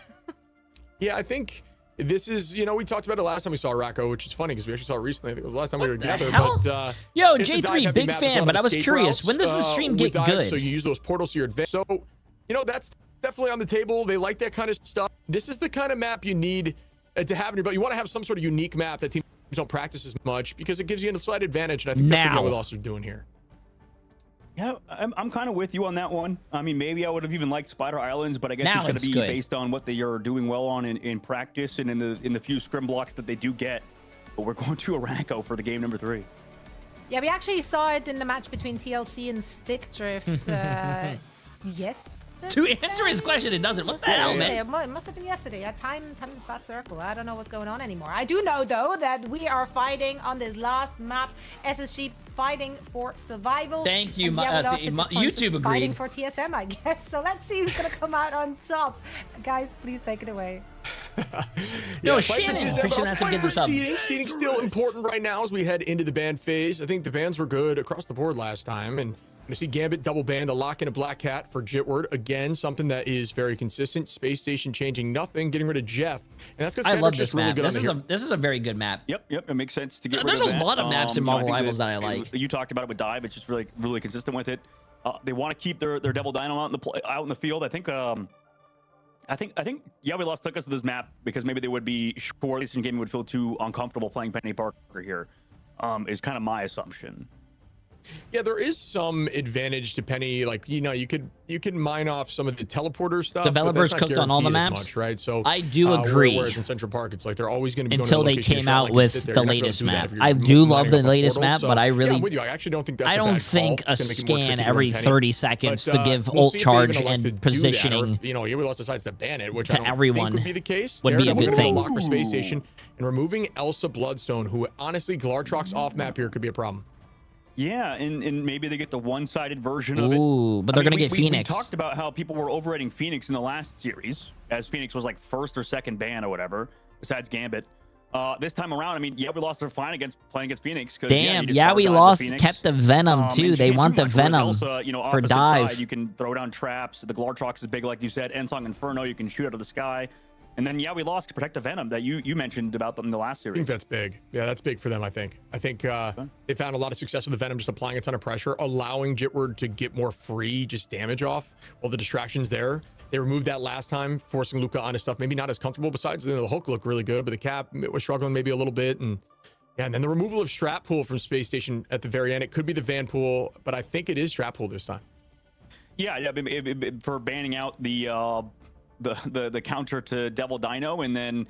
Speaker 1: Yeah, I think this is, you know, we talked about it last time we saw Racco, which is funny because we actually saw it recently. I think it was the last time we were together.
Speaker 2: Hell?
Speaker 1: But
Speaker 2: yo, J3, big fan, but I was curious. When does the stream get good?
Speaker 1: So you use those portals to your advantage. So, you know, that's definitely on the table. They like that kind of stuff. This is the kind of map you need to have in your belt. You want to have some sort of unique map that teams don't practice as much because it gives you a slight advantage. And I think that's what YWL are doing here.
Speaker 3: Yeah, I'm kind of with you on that one. I mean, maybe I would have even liked Spider Islands, but I guess it's going to be based on what they are doing well on in practice and in the few scrim blocks that they do get. But we're going to Araco for the game number 3.
Speaker 6: Yeah, we actually saw it in the match between TLC and Stick Drift. Yes,
Speaker 2: To answer his question, it doesn't. What the hell,
Speaker 6: Yesterday,
Speaker 2: man?
Speaker 6: it must have been yesterday. Time's a flat circle. I don't know what's going on anymore. I do know, though, that we are fighting on this last map. SSG fighting for survival.
Speaker 2: Thank you,
Speaker 6: And yeah, we lost at this point,
Speaker 2: YouTube
Speaker 6: just
Speaker 2: agreed.
Speaker 6: Fighting for TSM, I guess. So let's see who's going to come out on top. Guys, please take it away.
Speaker 2: Yo,
Speaker 1: fight for
Speaker 2: Shannon.
Speaker 1: TSM, but
Speaker 2: Appreciate
Speaker 1: also
Speaker 2: that.
Speaker 1: fight
Speaker 2: Give
Speaker 1: for
Speaker 2: this up.
Speaker 1: seeding. Seeding's still important right now as we head into the ban phase. I think the bans were good across the board last time, and I see Gambit double ban, the lock in a Black Cat for Jitward. Again, something that is very consistent. Space Station changing nothing, getting rid of Jeff. And that's because
Speaker 2: I love this
Speaker 1: just really
Speaker 2: map.
Speaker 1: good
Speaker 2: This
Speaker 1: on
Speaker 2: is
Speaker 1: the
Speaker 2: a this is a very good map.
Speaker 3: Yep, it makes sense to get rid
Speaker 2: There's
Speaker 3: of
Speaker 2: a
Speaker 3: that.
Speaker 2: lot of maps in
Speaker 3: I
Speaker 2: Marvel
Speaker 3: think
Speaker 2: Rivals that I like.
Speaker 3: You talked about it with Dive. It's just really consistent with it. They want to keep their Devil Dynamo out in the field. I think yeah, we lost took us to this map because maybe they would be sure PlayStation Gaming would feel too uncomfortable playing Penny Parker here. Is kind of my assumption.
Speaker 1: Yeah, there is some advantage to Penny. Like, you know, you could mine off some of the teleporter stuff.
Speaker 2: Developers
Speaker 1: but that's not
Speaker 2: cooked on all the
Speaker 1: guaranteed as
Speaker 2: maps.
Speaker 1: much, right? So
Speaker 2: I do agree.
Speaker 1: Whereas in Central Park, it's like they're always going to be going
Speaker 2: Until
Speaker 1: to the
Speaker 2: they
Speaker 1: location
Speaker 2: came
Speaker 1: you're
Speaker 2: out
Speaker 1: not
Speaker 2: with
Speaker 1: sit there.
Speaker 2: the
Speaker 1: You're not gonna be able
Speaker 2: latest
Speaker 1: to do that
Speaker 2: map.
Speaker 1: if you're
Speaker 2: I
Speaker 1: just
Speaker 2: do
Speaker 1: mining
Speaker 2: love
Speaker 1: off
Speaker 2: the
Speaker 1: a
Speaker 2: latest
Speaker 1: portal.
Speaker 2: map,
Speaker 1: So,
Speaker 2: but I
Speaker 1: yeah,
Speaker 2: really
Speaker 1: I'm with you. I actually don't think that's
Speaker 2: I
Speaker 1: a
Speaker 2: don't
Speaker 1: bad
Speaker 2: think
Speaker 1: call.
Speaker 2: a
Speaker 1: It's gonna make it more
Speaker 2: scan
Speaker 1: tricky to
Speaker 2: every
Speaker 1: run Penny.
Speaker 2: 30 seconds
Speaker 1: But,
Speaker 2: to give
Speaker 1: we'll
Speaker 2: ult
Speaker 1: see if they
Speaker 2: charge
Speaker 1: even elect to
Speaker 2: and
Speaker 1: do that, or
Speaker 2: positioning
Speaker 1: if, you know, Yellow decides to ban it, which
Speaker 2: to
Speaker 1: I don't
Speaker 2: everyone
Speaker 1: think would be the case.
Speaker 2: would be a
Speaker 1: Daredevil
Speaker 2: good
Speaker 1: gonna
Speaker 2: thing.
Speaker 1: Lock for Space Station and removing Elsa Bloodstone, who honestly Glartrox off map here could be a problem.
Speaker 3: Yeah, and maybe they get the one-sided version of it.
Speaker 2: Ooh, but they're gonna get Phoenix.
Speaker 3: We talked about how people were overrating Phoenix in the last series, as Phoenix was like first or second ban or whatever, besides Gambit. This time around, I mean, yeah, we lost our fine playing against Phoenix.
Speaker 2: Damn, yeah, we lost. Kept the Venom too. They want the Venom
Speaker 3: Elsa, you know,
Speaker 2: for
Speaker 3: opposite
Speaker 2: dive.
Speaker 3: Side, you can throw down traps. The Glartrox is big, like you said. Ensong Inferno, you can shoot out of the sky. And then, yeah, we lost to protect the Venom that you mentioned about them in the last
Speaker 1: I
Speaker 3: series.
Speaker 1: think that's big. Yeah, that's big for them, I think. I think they found a lot of success with the Venom, just applying a ton of pressure, allowing Jitward to get more free just damage off while the distraction's there. They removed that last time, forcing Luca onto stuff maybe not as comfortable. Besides, you know, the Hulk looked really good, but the Cap was struggling maybe a little bit. And yeah, and then the removal of Strap Pool from Space Station at the very end. It could be the Van Pool, but I think it is Strap Pool this time.
Speaker 3: Yeah, for banning out the counter to Devil Dino, and then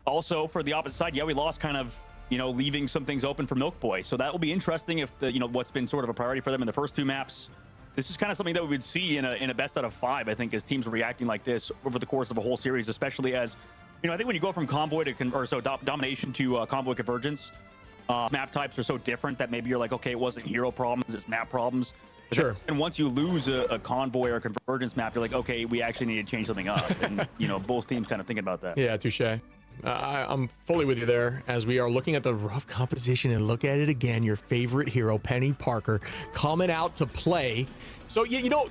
Speaker 3: also for the opposite side, yeah, we lost kind of, you know, leaving some things open for Milk Boy. So that will be interesting if the, you know, what's been sort of a priority for them in the first two maps. This is kind of something that we would see in a best out of 5, I think, as teams are reacting like this over the course of a whole series, especially as, you know, I think when you go from Convoy to Domination to Convoy Convergence, map types are so different that maybe you're like, okay, it wasn't hero problems, it's map problems.
Speaker 1: Sure.
Speaker 3: And once you lose a Convoy or a Convergence map, you're like, okay, we actually need to change something up. And, you know, both teams kind of thinking about that.
Speaker 1: Yeah, touche. I'm fully with you there as we are looking at the rough composition and look at it again. Your favorite hero, Penny Parker, coming out to play. So, you know,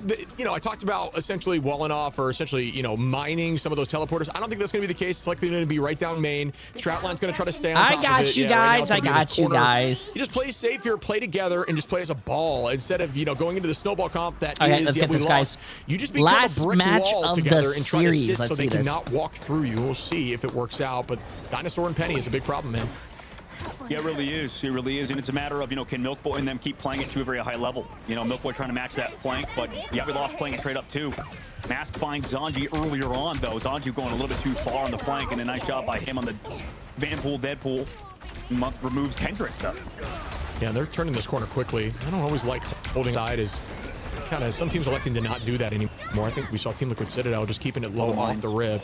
Speaker 1: I talked about essentially walling off or essentially, you know, mining some of those teleporters. I don't think that's going to be the case. It's likely going to be right down main. Stratline's going to try to stay on top of it.
Speaker 2: I got you guys.
Speaker 1: You just play safe here, play together, and just play as a ball instead of, you know, going into the snowball comp that
Speaker 2: Okay,
Speaker 1: is,
Speaker 2: let's
Speaker 1: yeah,
Speaker 2: get
Speaker 1: we
Speaker 2: this,
Speaker 1: lost.
Speaker 2: guys.
Speaker 1: You just become
Speaker 2: Last
Speaker 1: a brick
Speaker 2: match
Speaker 1: wall
Speaker 2: of the
Speaker 1: together and try to
Speaker 2: series.
Speaker 1: sit
Speaker 2: Let's
Speaker 1: so they
Speaker 2: see this.
Speaker 1: cannot walk through you. We'll see if it works out, but Dinosaur and Penny is a big problem, man.
Speaker 3: Yeah, it really is. It really is. And it's a matter of, you know, can Milk Boy and them keep playing it to a very high level? You know, Milk Boy trying to match that flank, but yeah, we lost playing it straight up too. Mask finds Zanji earlier on, though. Zanji going a little bit too far on the flank, and a nice job by him on the Vanpool, Deadpool. Month removes Kendrick, though.
Speaker 1: Yeah, they're turning this corner quickly. I don't always like holding side is kind of, some teams electing to not do that anymore. I think we saw Team Liquid Citadel just keeping it low off the rip.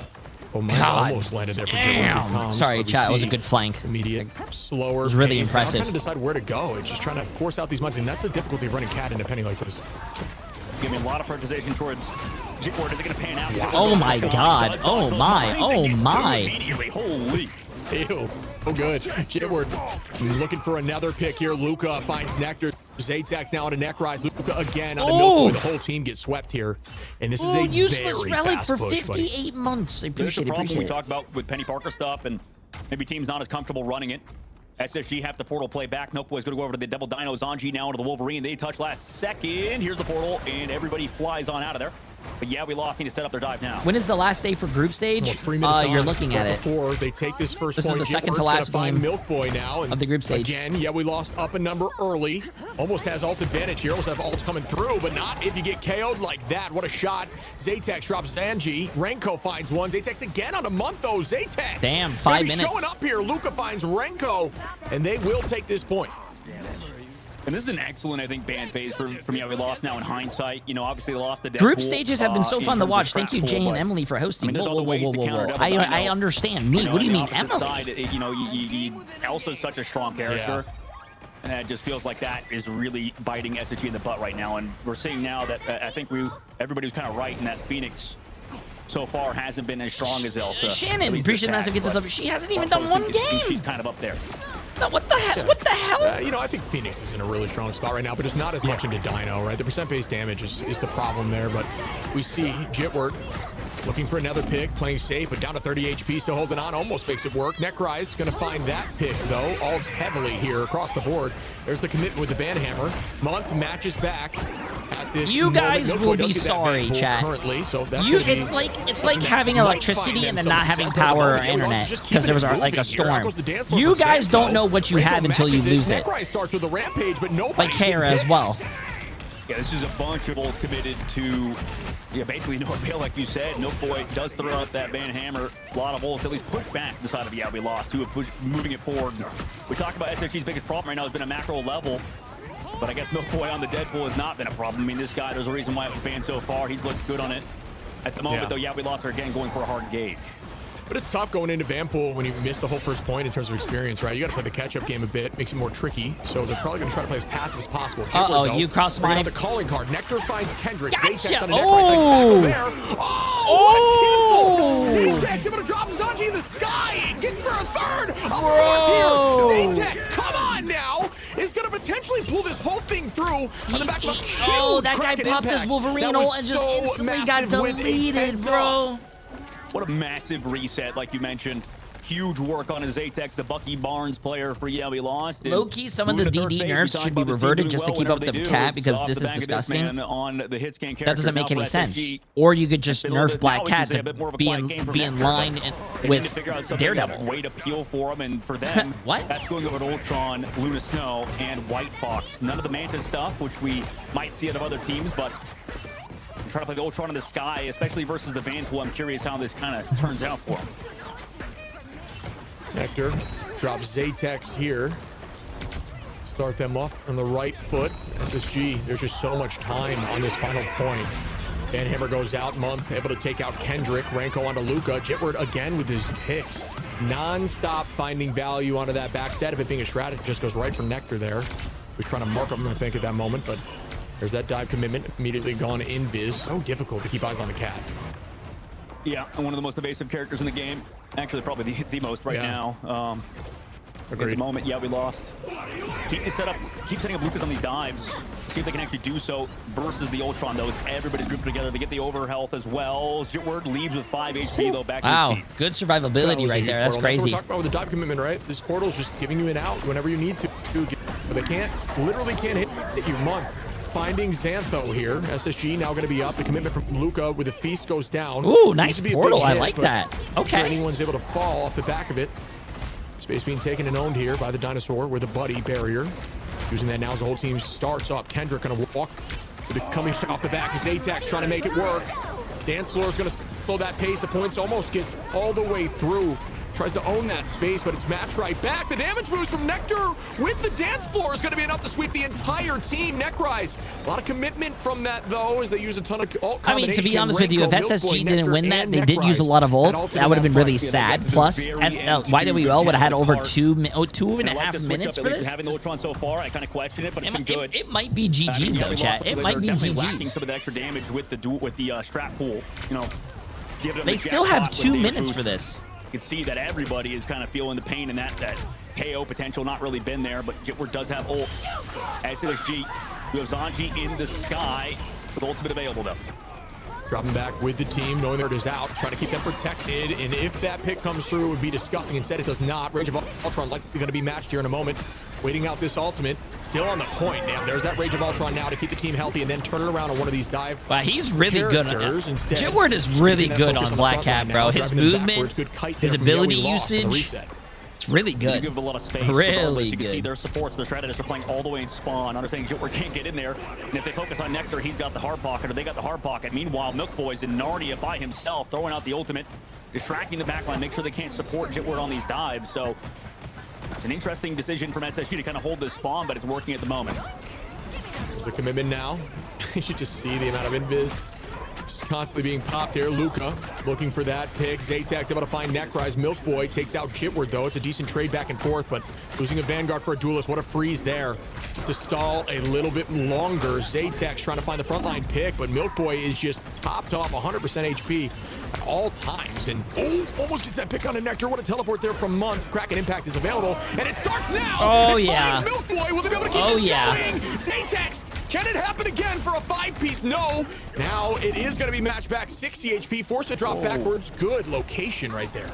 Speaker 1: Oh, mine almost landed there for
Speaker 2: Damn. Sorry, chat. It was a good flank.
Speaker 1: Immediate, slower.
Speaker 2: It was really
Speaker 1: pace.
Speaker 2: impressive.
Speaker 1: I'm trying to decide where to go. It's just trying to force out these mines, and that's the difficulty of running Cat into Penny like this.
Speaker 3: Giving a lot of prioritization towards Jitward. Is it going to pan out?
Speaker 2: Oh my god. Oh my. Oh my.
Speaker 3: Immediately. Holy.
Speaker 1: Ew. Oh, good. Jitward looking for another pick here. Luca finds Nectar. Zatek now on a neck rise. Luca again on the Milk Boy. The whole team gets swept here. And this is a
Speaker 2: useless
Speaker 1: very
Speaker 2: relic
Speaker 1: fast
Speaker 2: for
Speaker 1: push,
Speaker 2: 58 months. I
Speaker 3: There's the
Speaker 2: appreciate it.
Speaker 3: problem we
Speaker 2: Appreciate it.
Speaker 3: talked about with Penny Parker stuff, and maybe teams not as comfortable running it. SSG have the portal play back. Milk Boy's going to go over to the Devil Dino. Zanji now into the Wolverine. They touch last second. Here's the portal, and everybody flies on out of there. But yeah, we lost. Need to set up their dive now.
Speaker 2: When is the last day for group stage?
Speaker 1: Well, 3 minutes
Speaker 2: You're
Speaker 1: on.
Speaker 2: looking at it.
Speaker 1: Before they take this first
Speaker 2: This is
Speaker 1: point.
Speaker 2: the second
Speaker 1: Jitward's
Speaker 2: to last
Speaker 1: gonna find
Speaker 2: game
Speaker 1: Milk Boy now
Speaker 2: of the group stage.
Speaker 1: Again, yeah, we lost up a number early. Almost has ult advantage here. Almost have ults coming through, but not if you get KO'd like that. What a shot. Zatex drops Zanji. Renko finds one. Zatex again on a month, though. Zatex.
Speaker 2: Damn, 5 minutes.
Speaker 1: Showing up here. Luca finds Renko, and they will take this point.
Speaker 3: And this is an excellent, I think, ban phase from we lost now in hindsight. You know, obviously they lost the
Speaker 2: Group
Speaker 3: Deadpool,
Speaker 2: stages have been so
Speaker 3: in
Speaker 2: fun to
Speaker 3: terms of
Speaker 2: watch. Thank you,
Speaker 3: scrap
Speaker 2: Jay
Speaker 3: pool,
Speaker 2: and
Speaker 3: but,
Speaker 2: Emily, for hosting.
Speaker 3: I mean, there's
Speaker 2: Whoa,
Speaker 3: other
Speaker 2: whoa,
Speaker 3: ways
Speaker 2: whoa,
Speaker 3: to
Speaker 2: whoa,
Speaker 3: counter
Speaker 2: whoa.
Speaker 3: Devil
Speaker 2: I
Speaker 3: Dino.
Speaker 2: understand. Me,
Speaker 3: You know,
Speaker 2: what do you
Speaker 3: on
Speaker 2: mean,
Speaker 3: the opposite
Speaker 2: Emily?
Speaker 3: side, you know, Elsa's such a strong character. And it just feels like that is really biting SSG in the butt right now. And we're seeing now that I think everybody was kind of right in that Phoenix so far hasn't been as strong as Elsa.
Speaker 2: Shannon, appreciate Massive get this up. She hasn't even done one game.
Speaker 3: She's kind of up there.
Speaker 2: What the hell? What the hell?
Speaker 1: You know, I think Phoenix is in a really strong spot right now, but it's not as much into Dino, right? The percent-based damage is the problem there, but we see Jitward looking for another pick, playing safe, but down to 30 HP, still holding on, almost makes it work. Nekrise going to find that pick, though. Ults heavily here across the board. There's the commitment with the Banhammer. Month matches back at this
Speaker 2: You guys will be sorry, chat.
Speaker 1: Currently, so that's
Speaker 2: It's like having electricity and then not having power or internet because there was like a storm. You guys don't know what you have until you lose it.
Speaker 1: Nekrise starts with a rampage, but nobody
Speaker 2: Like Kara as well.
Speaker 3: Yeah, this is a bunch of ults committed to, basically no appeal, like you said. No Boy does throw out that Van Hammer. A lot of ults, at least push back the side of we lost to moving it forward. We talked about SSG's biggest problem right now has been a macro level, but I guess Milk Boy on the Deadpool has not been a problem. I mean, this guy, there's a reason why it was banned so far. He's looked good on it. At the moment, though, we lost are again going for a hard gauge.
Speaker 1: But it's tough going into Vanpool when you miss the whole first point in terms of experience, right? You got to play the catch-up game a bit, makes it more tricky. So they're probably going to try to play as passive as possible.
Speaker 2: Uh-oh, you crossed my...
Speaker 1: the calling card. Nectar finds Kendrick.
Speaker 2: Gotcha!
Speaker 1: Zaytex able to drop Zanji in the sky. Gets for a third. Zaytex, come on now. Is going to potentially pull this whole thing through.
Speaker 2: That guy popped his Wolverine ult and just instantly got deleted, bro.
Speaker 3: What a massive reset, like you mentioned. Huge work on his Atex, the Bucky Barnes player for we lost.
Speaker 2: Low-key, some of the DD nerfs should be reverted just to keep up the cap because this is disgusting. That doesn't make any sense. Or you could just nerf Black Cat to be in line with Daredevil.
Speaker 3: Way to peel for him and for them.
Speaker 2: What?
Speaker 3: That's going over to Ultron, Luna Snow, and White Fox. None of the Manta stuff, which we might see out of other teams, but trying to play the Ultron in the sky, especially versus the Vanpool. I'm curious how this kind of turns out for him.
Speaker 1: Nectar drops Zaytex here. Start them off on the right foot. SSG, there's just so much time on this final point. Banhammer goes out, Month able to take out Kendrick. Ranko onto Luca. Jitward again with his picks. Non-stop finding value onto that back. Instead of it being a strat, it just goes right for Nectar there. We're trying to mark him, I think, at that moment, but there's that dive commitment immediately gone in Viz. So difficult to keep eyes on the cat.
Speaker 3: Yeah, and one of the most evasive characters in the game. Actually, probably the most right now. At the moment, we lost. Keep setting up Lucas on these dives. See if they can actually do so versus the Ultron, though. Everybody's grouped together. They get the over health as well. Jitward leaves with 5 HP, though, back to his team.
Speaker 2: Good survivability right there. That's crazy.
Speaker 1: That's what we're talking about with the dive commitment, right? This portal's just giving you an out whenever you need to. But they literally can't hit you. Month. Finding Xantho here. SSG now going to be up. The commitment from Luca with the feast goes down.
Speaker 2: Ooh, nice portal. I like that. Okay.
Speaker 1: Sure anyone's able to fall off the back of it. Space being taken and owned here by the dinosaur with a buddy barrier. Using that now as the whole team starts up. Kendrick going to walk with it coming off the back. His Atex trying to make it work. Dance floor is going to slow that pace. The points almost gets all the way through. Tries to own that space, but it's matched right back. The damage boost from Nectar with the dance floor is going to be enough to sweep the entire team. Nekrise, a lot of commitment from that, though, as they use a ton of ult.
Speaker 2: I mean, to be honest with you, if SSG didn't win that, they did use a lot of ults. That would have been really sad. Plus, YWL would have had over 2.5 minutes for this.
Speaker 3: Having the Ultron so far, I kind of question it, but it's been good.
Speaker 2: It might be GG's, though, chat. It might be GG's.
Speaker 3: Lacking some of the extra damage with the strat pool. You know,
Speaker 2: they still have 2 minutes for this.
Speaker 3: You can see that everybody is kind of feeling the pain and that KO potential not really been there, but Jitward does have ult. SSG, we have Zanji in the sky with ultimate available though.
Speaker 1: Dropping back with the team, knowing that it is out, trying to keep them protected, and if that pick comes through, it would be disgusting. Instead, it does not. Rage of Ultron likely going to be matched here in a moment. Waiting out this ultimate, still on the point. Now, there's that Rage of Ultron now to keep the team healthy and then turn it around on one of these dive.
Speaker 2: Wow, he's really good on it. Jitward is really good on Black Cat, bro. His movement, his ability usage, it's really good.
Speaker 3: You give a lot of space.
Speaker 2: Really
Speaker 3: you
Speaker 2: good.
Speaker 3: can see their supports, their strategists are playing all the way in spawn, understanding Jitward can't get in there. And if they focus on Nectar, he's got the hard pocket, or they got the hard pocket. Meanwhile, Milk Boy's in Narnia by himself, throwing out the ultimate, distracting the backline, make sure they can't support Jitward on these dives. So It's an interesting decision from SSG to kind of hold this spawn, but it's working at the moment.
Speaker 1: The commitment now. You should just see the amount of invis just constantly being popped here. Luca looking for that pick. Zaytek's able to find Necrise. Milk Boy takes out Jitward, though. It's a decent trade back and forth, but losing a Vanguard for a Duelist. What a freeze there to stall a little bit longer. Zaytek's trying to find the frontline pick, but Milk Boy is just topped off 100% HP at all times. And almost gets that pick on a Nectar. What a teleport there from Month. Kraken Impact is available, and it starts now.
Speaker 2: Oh,
Speaker 1: It
Speaker 2: yeah.
Speaker 1: finds Milk Boy. Will they be able to keep this going? Zaytek's, can it happen again for a 5-piece? No. Now it is going to be matched back. 60 HP, forced to drop backwards. Good location right there.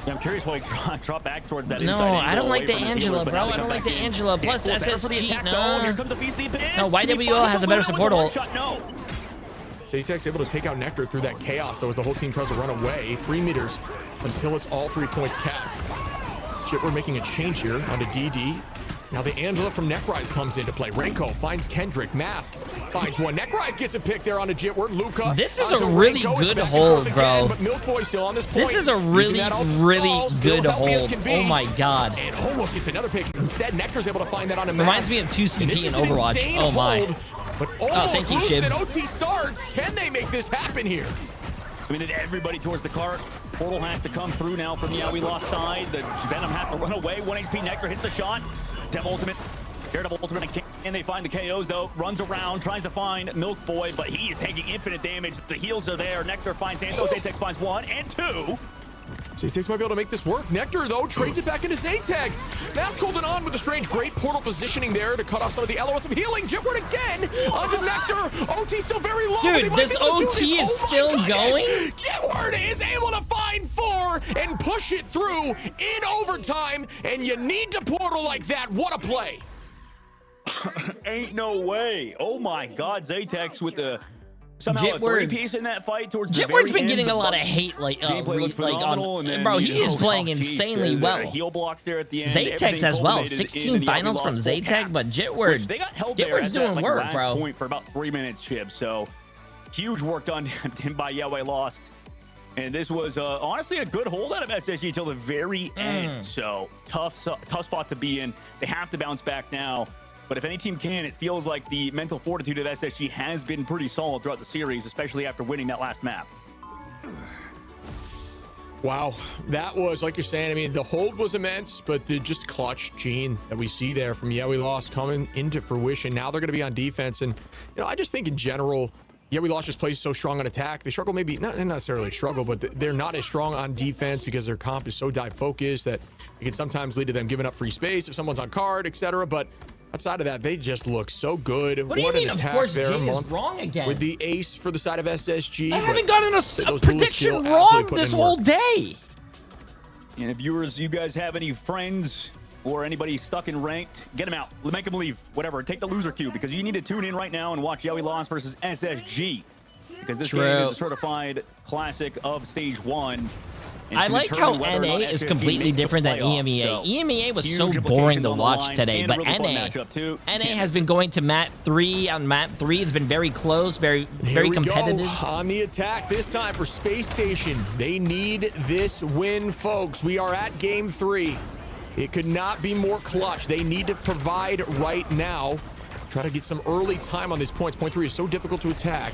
Speaker 3: Yeah, I'm curious why he dropped back towards that
Speaker 2: No,
Speaker 3: inside angle
Speaker 2: I don't like
Speaker 3: away
Speaker 2: the
Speaker 3: from his
Speaker 2: Angela,
Speaker 3: healers, but
Speaker 2: bro.
Speaker 3: now they
Speaker 2: I don't
Speaker 3: come
Speaker 2: like the
Speaker 3: back in.
Speaker 2: Angela. Plus
Speaker 3: Well, better for the
Speaker 2: SSG,
Speaker 3: attack,
Speaker 2: no.
Speaker 3: though. Here comes the Feast of the Abyss.
Speaker 2: No,
Speaker 3: Can he
Speaker 2: YWL
Speaker 3: find
Speaker 2: has
Speaker 3: the
Speaker 2: a better
Speaker 3: winner with
Speaker 2: support
Speaker 3: the
Speaker 2: ult.
Speaker 3: one-shot? No.
Speaker 1: Zaytek's able to take out Nectar through that chaos, so as the whole team tries to run away. 3 meters until it's all 3 points capped. Chipper making a change here onto DD. Now the Angela from Necrise comes into play. Renko finds Kendrick. Mask finds one. Necrise gets a pick there onto Jitward. Luca.
Speaker 2: This is a
Speaker 1: onto
Speaker 2: really
Speaker 1: Renko. It's
Speaker 2: good
Speaker 1: back and
Speaker 2: hold,
Speaker 1: forth
Speaker 2: bro.
Speaker 1: again, but Milk Boy still on this point.
Speaker 2: This is a
Speaker 1: Using
Speaker 2: really,
Speaker 1: that ult to
Speaker 2: really
Speaker 1: stall, still
Speaker 2: good
Speaker 1: healthy as
Speaker 2: hold.
Speaker 1: can be.
Speaker 2: Oh my god.
Speaker 1: And almost gets another pick. Instead, Nectar's able to find that on a Mask.
Speaker 2: Reminds me of 2CP
Speaker 1: And this
Speaker 2: in
Speaker 1: is an
Speaker 2: Overwatch.
Speaker 1: insane
Speaker 2: Oh my.
Speaker 1: hold, but almost
Speaker 2: thank you,
Speaker 1: roosted.
Speaker 2: Shib.
Speaker 1: OT starts. Can they make this happen here?
Speaker 3: I mean, everybody towards the cart. Portal has to come through now from YWL side. The Venom has to run away. 1 HP Nectar hits the shot. Dev ultimate. Daredevil ultimate. Can they find the KOs, though? Runs around, tries to find Milk Boy, but he is taking infinite damage. The heals are there. Nectar finds Santos. Zaytek finds 1 and 2.
Speaker 1: Zaytek's might be able to make this work. Nectar, though, trades it back into Zaytek's. Mask holding on with a strange great portal positioning there to cut off some of the LOS of healing. Jitward again onto Nectar. OT still very low.
Speaker 2: Dude,
Speaker 1: They might
Speaker 2: this
Speaker 1: be able to do
Speaker 2: OT
Speaker 1: this.
Speaker 2: is
Speaker 1: Oh my
Speaker 2: still
Speaker 1: goodness.
Speaker 2: going?
Speaker 1: Jitward is able to find 4 and push it through in overtime, and you need to portal like that. What a play.
Speaker 3: Ain't no way. Oh my god, Zaytek's with the somehow a
Speaker 2: Jitward.
Speaker 3: 3-piece in that fight towards the
Speaker 2: Jitward's
Speaker 3: very
Speaker 2: been getting
Speaker 3: end.
Speaker 2: a lot of hate, like,
Speaker 3: Gameplay looked phenomenal, and then,
Speaker 2: bro,
Speaker 3: you
Speaker 2: he is
Speaker 3: know,
Speaker 2: playing
Speaker 3: geez,
Speaker 2: insanely
Speaker 3: the
Speaker 2: well.
Speaker 3: Heal blocks there at the end.
Speaker 2: Zaytek's
Speaker 3: everything
Speaker 2: as well.
Speaker 3: culminated
Speaker 2: 16
Speaker 3: in the
Speaker 2: finals
Speaker 3: YWL
Speaker 2: from
Speaker 3: full
Speaker 2: Zaytek,
Speaker 3: cap,
Speaker 2: but
Speaker 3: which
Speaker 2: Jitward,
Speaker 3: they got held there
Speaker 2: Jitward's
Speaker 3: at
Speaker 2: doing
Speaker 3: that, like,
Speaker 2: work,
Speaker 3: last
Speaker 2: bro.
Speaker 3: point for about 3 minutes, Chib. So huge work done him by YWL. And this was honestly a good hold out of SSG till the very end. So tough spot to be in. They have to bounce back now. But if any team can, it feels like the mental fortitude of SSG has been pretty solid throughout the series, especially after winning that last map.
Speaker 1: Wow, that was, like you're saying, I mean, the hold was immense, but the just clutch gene that we see there from YWL coming into fruition. Now they're going to be on defense. And, you know, I just think in general, YWL just plays so strong on attack. They struggle, maybe not necessarily struggle, but they're not as strong on defense because their comp is so dive focused that it can sometimes lead to them giving up free space if someone's on card, etc. But outside of that, they just look so good.
Speaker 2: What do you mean,
Speaker 1: an
Speaker 2: of
Speaker 1: attack
Speaker 2: course,
Speaker 1: there,
Speaker 2: Jay is
Speaker 1: Month
Speaker 2: wrong again?
Speaker 1: with the ace for the side of SSG.
Speaker 2: I
Speaker 1: but
Speaker 2: haven't gotten
Speaker 1: those
Speaker 2: a
Speaker 1: duelists
Speaker 2: prediction
Speaker 1: still
Speaker 2: wrong
Speaker 1: absolutely put
Speaker 2: this
Speaker 1: in
Speaker 2: whole
Speaker 1: work.
Speaker 2: day.
Speaker 3: And if viewers, you guys have any friends or anybody stuck in ranked, get them out. Make them leave. Whatever. Take the loser queue because you need to tune in right now and watch YWL versus SSG. Because this game is a certified classic of Stage 1. and
Speaker 2: I
Speaker 3: can
Speaker 2: like how
Speaker 3: determine whether or
Speaker 2: NA
Speaker 3: not
Speaker 2: is
Speaker 3: SSG
Speaker 2: completely
Speaker 3: makes the
Speaker 2: different than
Speaker 3: playoffs.
Speaker 2: EMEA.
Speaker 3: So,
Speaker 2: EMEA was
Speaker 3: huge
Speaker 2: so
Speaker 3: implications
Speaker 2: boring to
Speaker 3: on the
Speaker 2: watch
Speaker 3: line
Speaker 2: today,
Speaker 3: and a
Speaker 2: but
Speaker 3: really fun
Speaker 2: NA
Speaker 3: matchup too.
Speaker 2: has been going to map 3. On map 3, it's been very close, very
Speaker 1: Here we
Speaker 2: competitive.
Speaker 1: go. On the attack this time for Space Station. They need this win, folks. We are at game 3. It could not be more clutch. They need to provide right now. Try to get some early time on these points. Point 3 is so difficult to attack.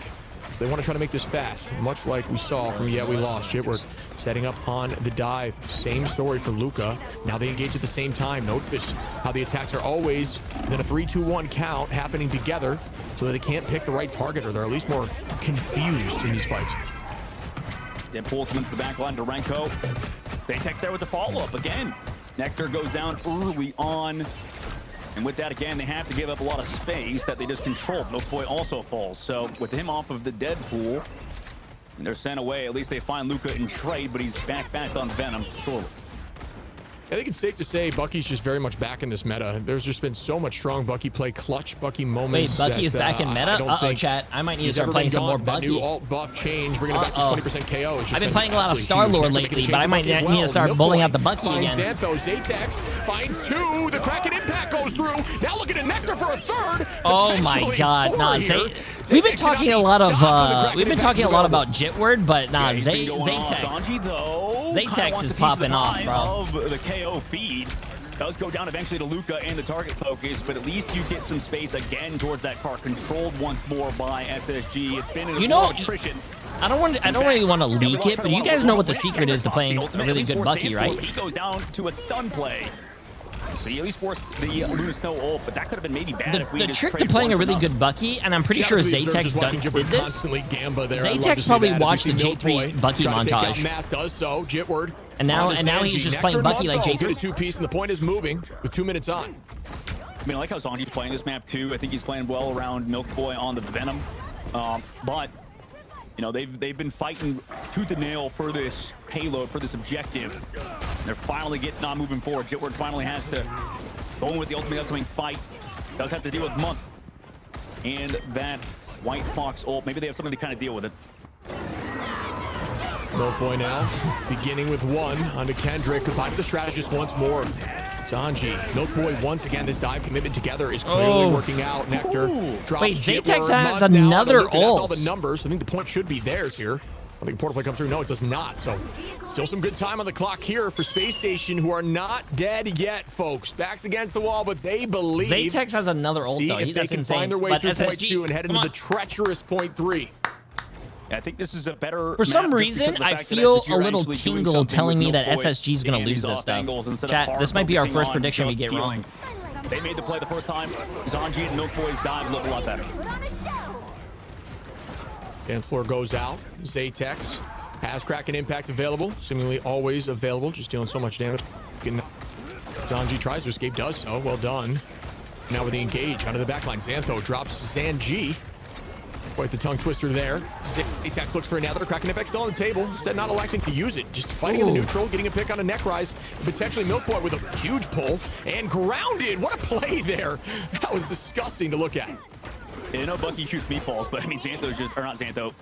Speaker 1: They want to try to make this fast, much like we saw from YWL. Jitward setting up on the dive. Same story for Luca. Now they engage at the same time. Notice how the attacks are always within a 3-2-1 count happening together so that they can't pick the right target, or they're at least more confused in these fights.
Speaker 3: Then pulls him into the back line to Renko. Zaytek's there with the follow-up again. Nectar goes down early on. And with that, again, they have to give up a lot of space that they just controlled. Milk Boy also falls. So with him off of the dead pool, and they're sent away, at least they find Luca in trade, but he's back fast on Venom. Surely.
Speaker 1: I think it's safe to say Bucky's just very much back in this meta. There's just been so much strong Bucky play, clutch Bucky
Speaker 2: Wait,
Speaker 1: moments.
Speaker 2: Bucky is back in
Speaker 1: I
Speaker 2: meta?
Speaker 1: don't
Speaker 2: Uh-oh,
Speaker 1: think
Speaker 2: chat. I might need to
Speaker 1: he's
Speaker 2: start
Speaker 1: ever
Speaker 2: playing
Speaker 1: been
Speaker 2: some more
Speaker 1: gone. That
Speaker 2: Bucky.
Speaker 1: new alt buff change, bringing it back to 20% KO. It's just
Speaker 2: I've been playing a lot of
Speaker 1: absolutely
Speaker 2: Star-Lord
Speaker 1: huge. They're
Speaker 2: lately,
Speaker 1: making
Speaker 2: but I
Speaker 1: changes
Speaker 2: might
Speaker 1: to Bucky as
Speaker 2: need to
Speaker 1: well.
Speaker 2: start
Speaker 1: Milk
Speaker 2: bullying
Speaker 1: Boy
Speaker 2: out the Bucky
Speaker 1: finds
Speaker 2: again.
Speaker 1: Xantho. Zaytex finds 2. The Kraken Impact goes through. Now looking at Nectar for a 3rd.
Speaker 2: Oh my
Speaker 1: Potentially
Speaker 2: God!
Speaker 1: 4
Speaker 2: Nah,
Speaker 1: here.
Speaker 2: we've been
Speaker 1: Zaytex
Speaker 2: talking a
Speaker 1: cannot
Speaker 2: lot
Speaker 1: be
Speaker 2: of
Speaker 1: stopped when the Kraken
Speaker 2: we've been
Speaker 1: Impact
Speaker 2: talking
Speaker 1: is
Speaker 2: a lot
Speaker 1: available.
Speaker 2: about Jitward, but nah,
Speaker 3: He's been going off.
Speaker 2: Zaytek.
Speaker 3: Zanji, though,
Speaker 2: Zaytex
Speaker 3: kinda wants
Speaker 2: is
Speaker 3: a piece of the
Speaker 2: popping off,
Speaker 3: pie
Speaker 2: bro.
Speaker 3: of the KO feed. Does go down eventually to Luca and the target focus, but at least you get some space again towards that car, controlled once more by SSG. It's been an attrition.
Speaker 2: I don't really want to leak it, but you guys know what the secret is to playing a really good Bucky, right?
Speaker 3: He goes down to a stun play. So he at least forced the Luna Snow ult, but that could have been maybe bad if we
Speaker 2: The
Speaker 3: just
Speaker 2: trick to
Speaker 3: traded
Speaker 2: playing a
Speaker 3: one for
Speaker 2: really
Speaker 3: nothing.
Speaker 2: good Bucky, and I'm pretty sure Zaytex did this. Zaytex probably watched the J3 Bucky montage.
Speaker 1: Math does so. Jitward.
Speaker 2: And now he's just playing Bucky like J3.
Speaker 1: Good a two-piece, and the point is moving with 2 minutes on.
Speaker 3: I mean, I like how Zonji's playing this map too. I think he's playing well around Milk Boy on the Venom. But you know, they've been fighting tooth and nail for this payload, for this objective. They're finally getting on moving forward. Jitward finally has to go in with the ultimate upcoming fight. Does have to deal with Month and that White Fox ult. Maybe they have something to kind of deal with it.
Speaker 1: Milk Boy now, beginning with 1 onto Kendrick. Goodbye to the strategist once more. Zanji, Milk Boy once again. This dive commitment together is clearly working out. Nectar drops.
Speaker 2: Wait, Zaytex
Speaker 1: Jitward,
Speaker 2: has
Speaker 1: Month
Speaker 2: another
Speaker 1: down. That's all
Speaker 2: ult.
Speaker 1: the numbers. I think the point should be theirs here. I think portal play comes through. No, it does not. So still some good time on the clock here for Space Station, who are not dead yet, folks. Backs against the wall, but they believe.
Speaker 2: Zaytex has another ult,
Speaker 1: See
Speaker 2: though.
Speaker 1: if they can
Speaker 2: insane.
Speaker 1: find their way
Speaker 2: But
Speaker 1: through point
Speaker 2: SSG,
Speaker 1: 2 and head into the treacherous point 3.
Speaker 3: I think this is a better.
Speaker 2: For some
Speaker 3: map just
Speaker 2: reason,
Speaker 3: because of the
Speaker 2: I
Speaker 3: fact that
Speaker 2: feel
Speaker 3: SSG
Speaker 2: a
Speaker 3: are
Speaker 2: little
Speaker 3: actually doing
Speaker 2: tingle
Speaker 3: something
Speaker 2: telling
Speaker 3: with
Speaker 2: me that
Speaker 3: Milk Boy
Speaker 2: SSG is going to
Speaker 3: and
Speaker 2: lose
Speaker 3: these
Speaker 2: this
Speaker 3: off
Speaker 2: stuff.
Speaker 3: angles instead of
Speaker 2: Chat,
Speaker 3: hard
Speaker 2: this might be our
Speaker 3: focusing
Speaker 2: first
Speaker 3: on
Speaker 2: prediction we
Speaker 3: just
Speaker 2: get wrong.
Speaker 3: healing. They made the play the first time. Zanji and Milk Boy's dives look a lot better.
Speaker 1: Dance floor goes out. Zaytex has Kraken Impact available. Seemingly always available. Just dealing so much damage. Zanji tries to escape, does so. Well done. Now with the engage onto the backline. Xantho drops Zanji. Quite the tongue twister there. Zaytex looks for another. Kraken Impact still on the table. Instead not electing to use it. Just fighting in the neutral. Getting a pick on a neck rise. Potentially Milk Boy with a huge pull. And grounded. What a play there. That was disgusting to look at.
Speaker 3: Yeah, no Bucky shoots meatballs, but I mean, Xantho's just, or not Xantho,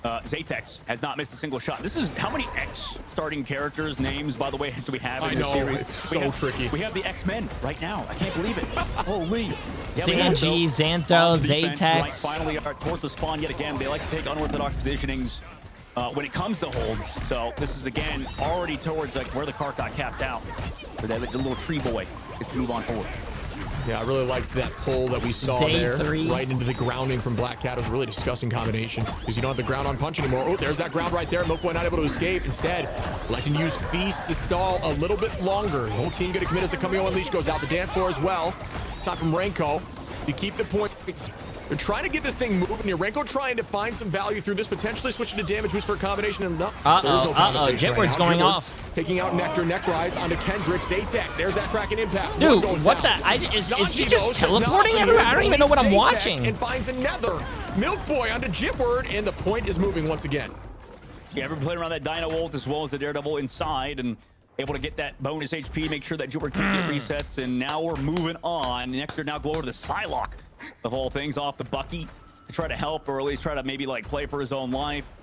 Speaker 3: Zaytex has not missed a single shot. This is, how many X starting characters, names, by the way, do we have in this series?
Speaker 1: It's so tricky.
Speaker 3: We have the X-Men right now. I can't believe it. Holy. Yeah,
Speaker 2: CNG, Xantho,
Speaker 3: on the defense,
Speaker 2: Zaytex.
Speaker 3: right, finally are towards the spawn yet again. They like to take unorthodox positionings when it comes to holds. So this is, again, already towards like where the car got capped out. Where that little tree boy gets to move on forward.
Speaker 1: Yeah, I really liked that pull that we saw there.
Speaker 2: J3.
Speaker 1: Right into the grounding from Black Cat. It was a really disgusting combination because you don't have the ground on punch anymore. Oh, there's that ground right there. Milk Boy not able to escape. Instead, electing to use Feast to stall a little bit longer. The whole team getting committed as the Cameo Unleash goes out the dance floor as well. It's time from Renko to keep the point. They're trying to get this thing moving here. Renko trying to find some value through this, potentially switching to damage boost for a combination. And no, there's no combination
Speaker 2: Jitward's
Speaker 1: right now.
Speaker 2: going
Speaker 1: Jitward
Speaker 2: off.
Speaker 1: Taking out Nectar, neck rise onto Kendrick. Zaytex. There's that Kraken Impact.
Speaker 2: Dude,
Speaker 1: One goes
Speaker 2: what
Speaker 1: down.
Speaker 2: the? Is he
Speaker 1: Zanji
Speaker 2: just
Speaker 1: knows
Speaker 2: teleporting
Speaker 1: not
Speaker 2: everywhere? I don't even know what I'm
Speaker 1: Zaytex
Speaker 2: watching.
Speaker 1: And finds another Milk Boy onto Jitward, and the point is moving once again.
Speaker 3: Yeah, everyone playing around that Dino ult as well as the Daredevil inside and able to get that bonus HP, make sure that Jitward can get resets, and now we're moving on. Nectar now go over to the Psylocke, of all things, off the Bucky to try to help, or at least try to maybe like play for his own life.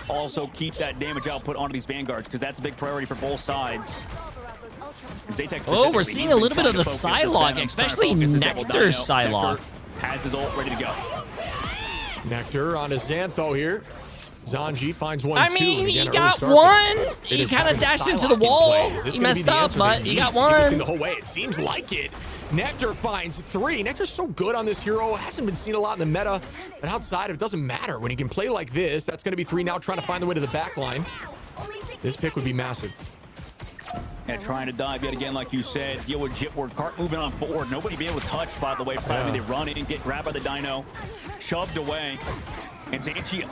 Speaker 3: Also keep that damage output onto these Vanguards, because that's a big priority for both sides.
Speaker 2: Oh, we're seeing a little bit of the Psylocke, especially Nectar's Psylocke.
Speaker 3: Has his ult ready to go.
Speaker 1: Nectar onto Xantho here. Zanji finds one,
Speaker 2: I mean, he got one. He kind of dashed into the wall. He messed up, but he got one.
Speaker 1: The whole way. It seems like it. Nectar finds 3. Nectar's so good on this hero. Hasn't been seen a lot in the meta, but outside it doesn't matter. When he can play like this, that's going to be 3 now, trying to find the way to the back line. This pick would be massive.
Speaker 3: And trying to dive yet again, like you said, deal with Jitward. Cart moving on forward. Nobody being able to touch, by the way. Finally, they run in, get grabbed by the Dino, shoved away. And Zanji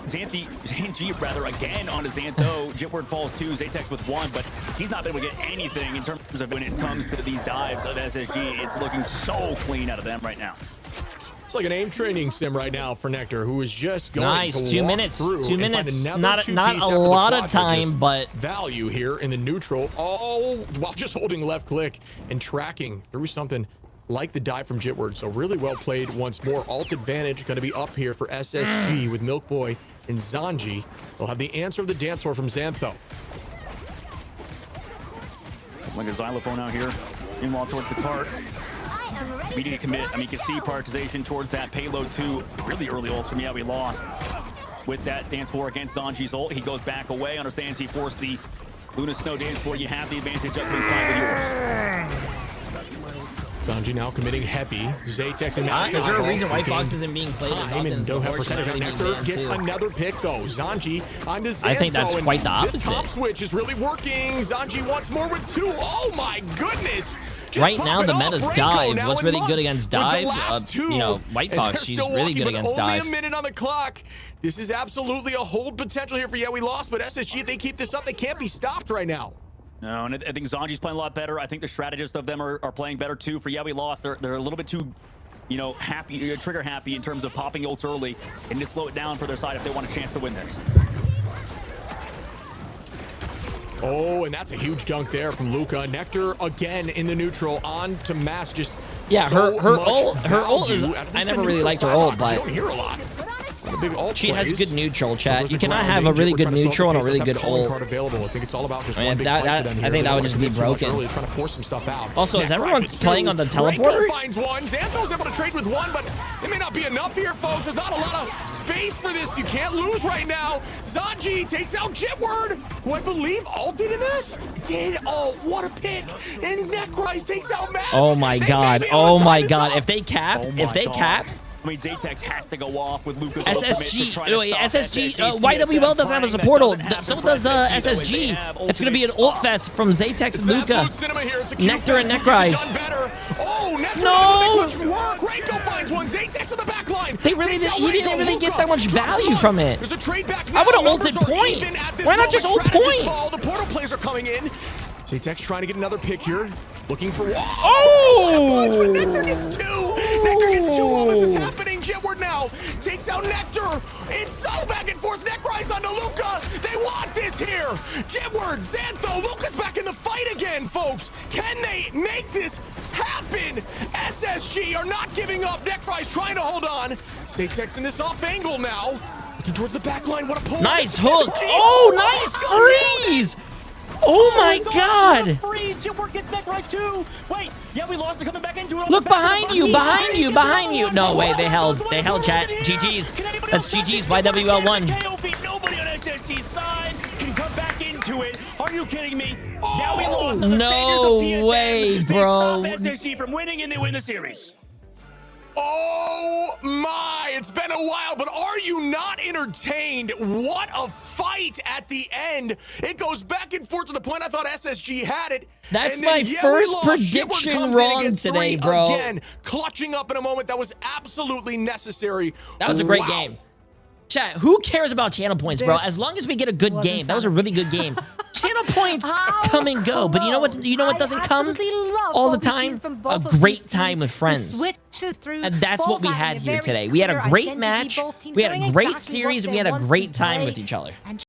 Speaker 3: again onto Xantho. Jitward falls 2, Zaytex with 1, but he's not been able to get anything in terms of when it comes to these dives of SSG. It's looking so clean out of them right now.
Speaker 1: It's like an aim training sim right now for Nectar, who is just going
Speaker 2: nice.
Speaker 1: to
Speaker 2: 2
Speaker 1: walk
Speaker 2: minutes.
Speaker 1: through
Speaker 2: 2
Speaker 1: and
Speaker 2: minutes.
Speaker 1: find
Speaker 2: Not
Speaker 1: another
Speaker 2: a
Speaker 1: two-piece after the
Speaker 2: lot of
Speaker 1: quad,
Speaker 2: time,
Speaker 1: just
Speaker 2: but
Speaker 1: value here in the neutral, all while just holding left click and tracking through something like the dive from Jitward. So really well played once more. Alt advantage going to be up here for SSG with Milk Boy and Zanji. They'll have the answer of the dance floor from Xantho.
Speaker 3: Like a xylophone out here. Meanwhile, towards the cart. We need to commit. I mean, you can see prioritization towards that payload too. Really early ults from, yeah, we lost. With that dance floor against Zanji's ult, he goes back away, understands he forced the Luna Snow dance floor. You have the advantage, just been fine with yours.
Speaker 1: Zanji now committing heavy. Zaytex and Matt.
Speaker 2: Is there a reason White Fox isn't being played as often as
Speaker 1: don't have
Speaker 2: Fortune?
Speaker 1: percentage. Nectar gets another pick though. Zanji onto Xantho.
Speaker 2: I think that's
Speaker 1: and
Speaker 2: quite the
Speaker 1: This
Speaker 2: opposite.
Speaker 1: top switch is really working. Zanji wants more with 2. Oh my goodness. Just
Speaker 2: Right now,
Speaker 1: popping
Speaker 2: the
Speaker 1: off.
Speaker 2: meta's
Speaker 1: Branko
Speaker 2: dive.
Speaker 1: now
Speaker 2: What's
Speaker 1: in
Speaker 2: really
Speaker 1: month
Speaker 2: good against
Speaker 1: with the
Speaker 2: dive?
Speaker 1: last 2.
Speaker 2: You know, White
Speaker 1: And
Speaker 2: Fox,
Speaker 1: they're
Speaker 2: she's
Speaker 1: still
Speaker 2: really
Speaker 1: walking,
Speaker 2: good
Speaker 1: but
Speaker 2: against
Speaker 1: only
Speaker 2: dive.
Speaker 1: a minute on the clock. This is absolutely a hold potential here for Yeah We Lost, but SSG, if they keep this up, they can't be stopped right now.
Speaker 3: No, and I think Zanji's playing a lot better. I think the strategists of them are playing better too. For Yeah We Lost, they're a little bit too, you know, happy, trigger happy in terms of popping ults early and to slow it down for their side if they want a chance to win this.
Speaker 1: Oh, and that's a huge dunk there from Luca. Nectar again in the neutral on to Mass. Just
Speaker 2: Yeah,
Speaker 1: so
Speaker 2: her
Speaker 1: much
Speaker 2: ult is.
Speaker 1: value. At least
Speaker 2: I
Speaker 1: in
Speaker 2: never really
Speaker 1: neutral
Speaker 2: liked her
Speaker 1: side
Speaker 2: ult,
Speaker 1: lock,
Speaker 2: but
Speaker 1: you don't hear a lot. The big ult
Speaker 2: she has
Speaker 1: plays.
Speaker 2: good neutral, chat.
Speaker 1: Those
Speaker 2: You
Speaker 1: are
Speaker 2: cannot
Speaker 1: grounding.
Speaker 2: have a really
Speaker 1: We're
Speaker 2: good
Speaker 1: trying to slow
Speaker 2: neutral and a
Speaker 1: the
Speaker 2: really
Speaker 1: pace.
Speaker 2: good
Speaker 1: That's calling
Speaker 2: ult.
Speaker 1: card available. I think it's all about just
Speaker 2: Man,
Speaker 1: one big
Speaker 2: that-
Speaker 1: fight
Speaker 2: that-
Speaker 1: for them
Speaker 2: I
Speaker 1: here.
Speaker 2: think that
Speaker 1: They
Speaker 2: would
Speaker 1: don't
Speaker 2: just
Speaker 1: wanna
Speaker 2: be
Speaker 1: commit too much
Speaker 2: broken.
Speaker 1: early, trying to force some stuff out.
Speaker 2: Also, is
Speaker 1: Nectar
Speaker 2: everyone
Speaker 1: with 2.
Speaker 2: playing on the
Speaker 1: Branko
Speaker 2: teleporter?
Speaker 1: finds one. Xantho's able to trade with 1, but it may not be enough here, folks. There's not a lot of space for this. You can't lose right now. Zanji takes out Jitward, who I believe ulted in that. Did. Oh, what a pick. And Necrise takes out Mask.
Speaker 2: Oh my
Speaker 1: They
Speaker 2: god.
Speaker 1: may be able
Speaker 2: Oh
Speaker 1: to
Speaker 2: my
Speaker 1: tie this
Speaker 2: god.
Speaker 1: up.
Speaker 2: If they cap,
Speaker 3: Oh my
Speaker 2: if they
Speaker 3: God.
Speaker 2: cap,
Speaker 3: I mean, Zaytex has to go off with Lucas.
Speaker 2: SSG,
Speaker 3: Wait,
Speaker 2: SSG, YWL doesn't have a support ult. So does SSG. It's going to be an ult fest from Zaytex and Luca. Nectar and Necrise.
Speaker 1: Oh, Nectar
Speaker 2: No!
Speaker 1: much work. Ranko finds one. Zaytex on the back line.
Speaker 2: He didn't really get that much value from it.
Speaker 1: There's a trade back
Speaker 2: I
Speaker 1: now.
Speaker 2: would've
Speaker 1: Numbers
Speaker 2: ulted
Speaker 1: are
Speaker 2: point.
Speaker 1: even at this
Speaker 2: Why not just
Speaker 1: moment.
Speaker 2: ult
Speaker 1: Strategists
Speaker 2: point?
Speaker 1: fall. The portal players are coming in. Zaytex trying to get another pick here. Looking for one.
Speaker 2: Oh!
Speaker 1: Nectar gets 2. Nectar gets 2 while this is happening. Jitward now takes out Nectar. It's so back and forth. Necrise onto Luca. They want this here. Jitward, Xantho, Luca's back in the fight again, folks. Can they make this happen? SSG are not giving up. Necrise trying to hold on. Zaytex in this off angle now. Looking towards the back line. What a pull.
Speaker 2: Nice hook. Oh, nice freeze. Oh my god.
Speaker 3: Freeze. Jitward gets Necrise too. Wait. Yeah, we lost it coming back into it.
Speaker 2: Look behind you, behind you, behind you. No way, they held chat. GG's. That's GG's YWL 1.
Speaker 3: Nobody on SSG's side can come back into it. Are you kidding me? Yeah, we lost to the
Speaker 2: No
Speaker 3: saviors of TSM.
Speaker 2: way,
Speaker 3: They
Speaker 2: bro.
Speaker 3: stop SSG from winning and they win the series.
Speaker 1: Oh my, it's been a while, but are you not entertained? What a fight at the end. It goes back and forth to the point I thought SSG had it.
Speaker 2: That's
Speaker 1: And then,
Speaker 2: my
Speaker 1: yeah, we
Speaker 2: first
Speaker 1: lost.
Speaker 2: prediction
Speaker 1: Jitward comes
Speaker 2: wrong
Speaker 1: in against
Speaker 2: today,
Speaker 1: 3
Speaker 2: bro.
Speaker 1: Again, clutching up in a moment that was absolutely necessary.
Speaker 2: That was a great
Speaker 1: Wow.
Speaker 2: game. Chat, who cares about channel points, bro? As long as we get a good
Speaker 6: wasn't
Speaker 2: game. That was a really good game. Channel points come and go, but you know what? You know what doesn't come all the time? A great time with friends. And that's what we had here today. We had a great match. We had a great series. And we had a great time with each other.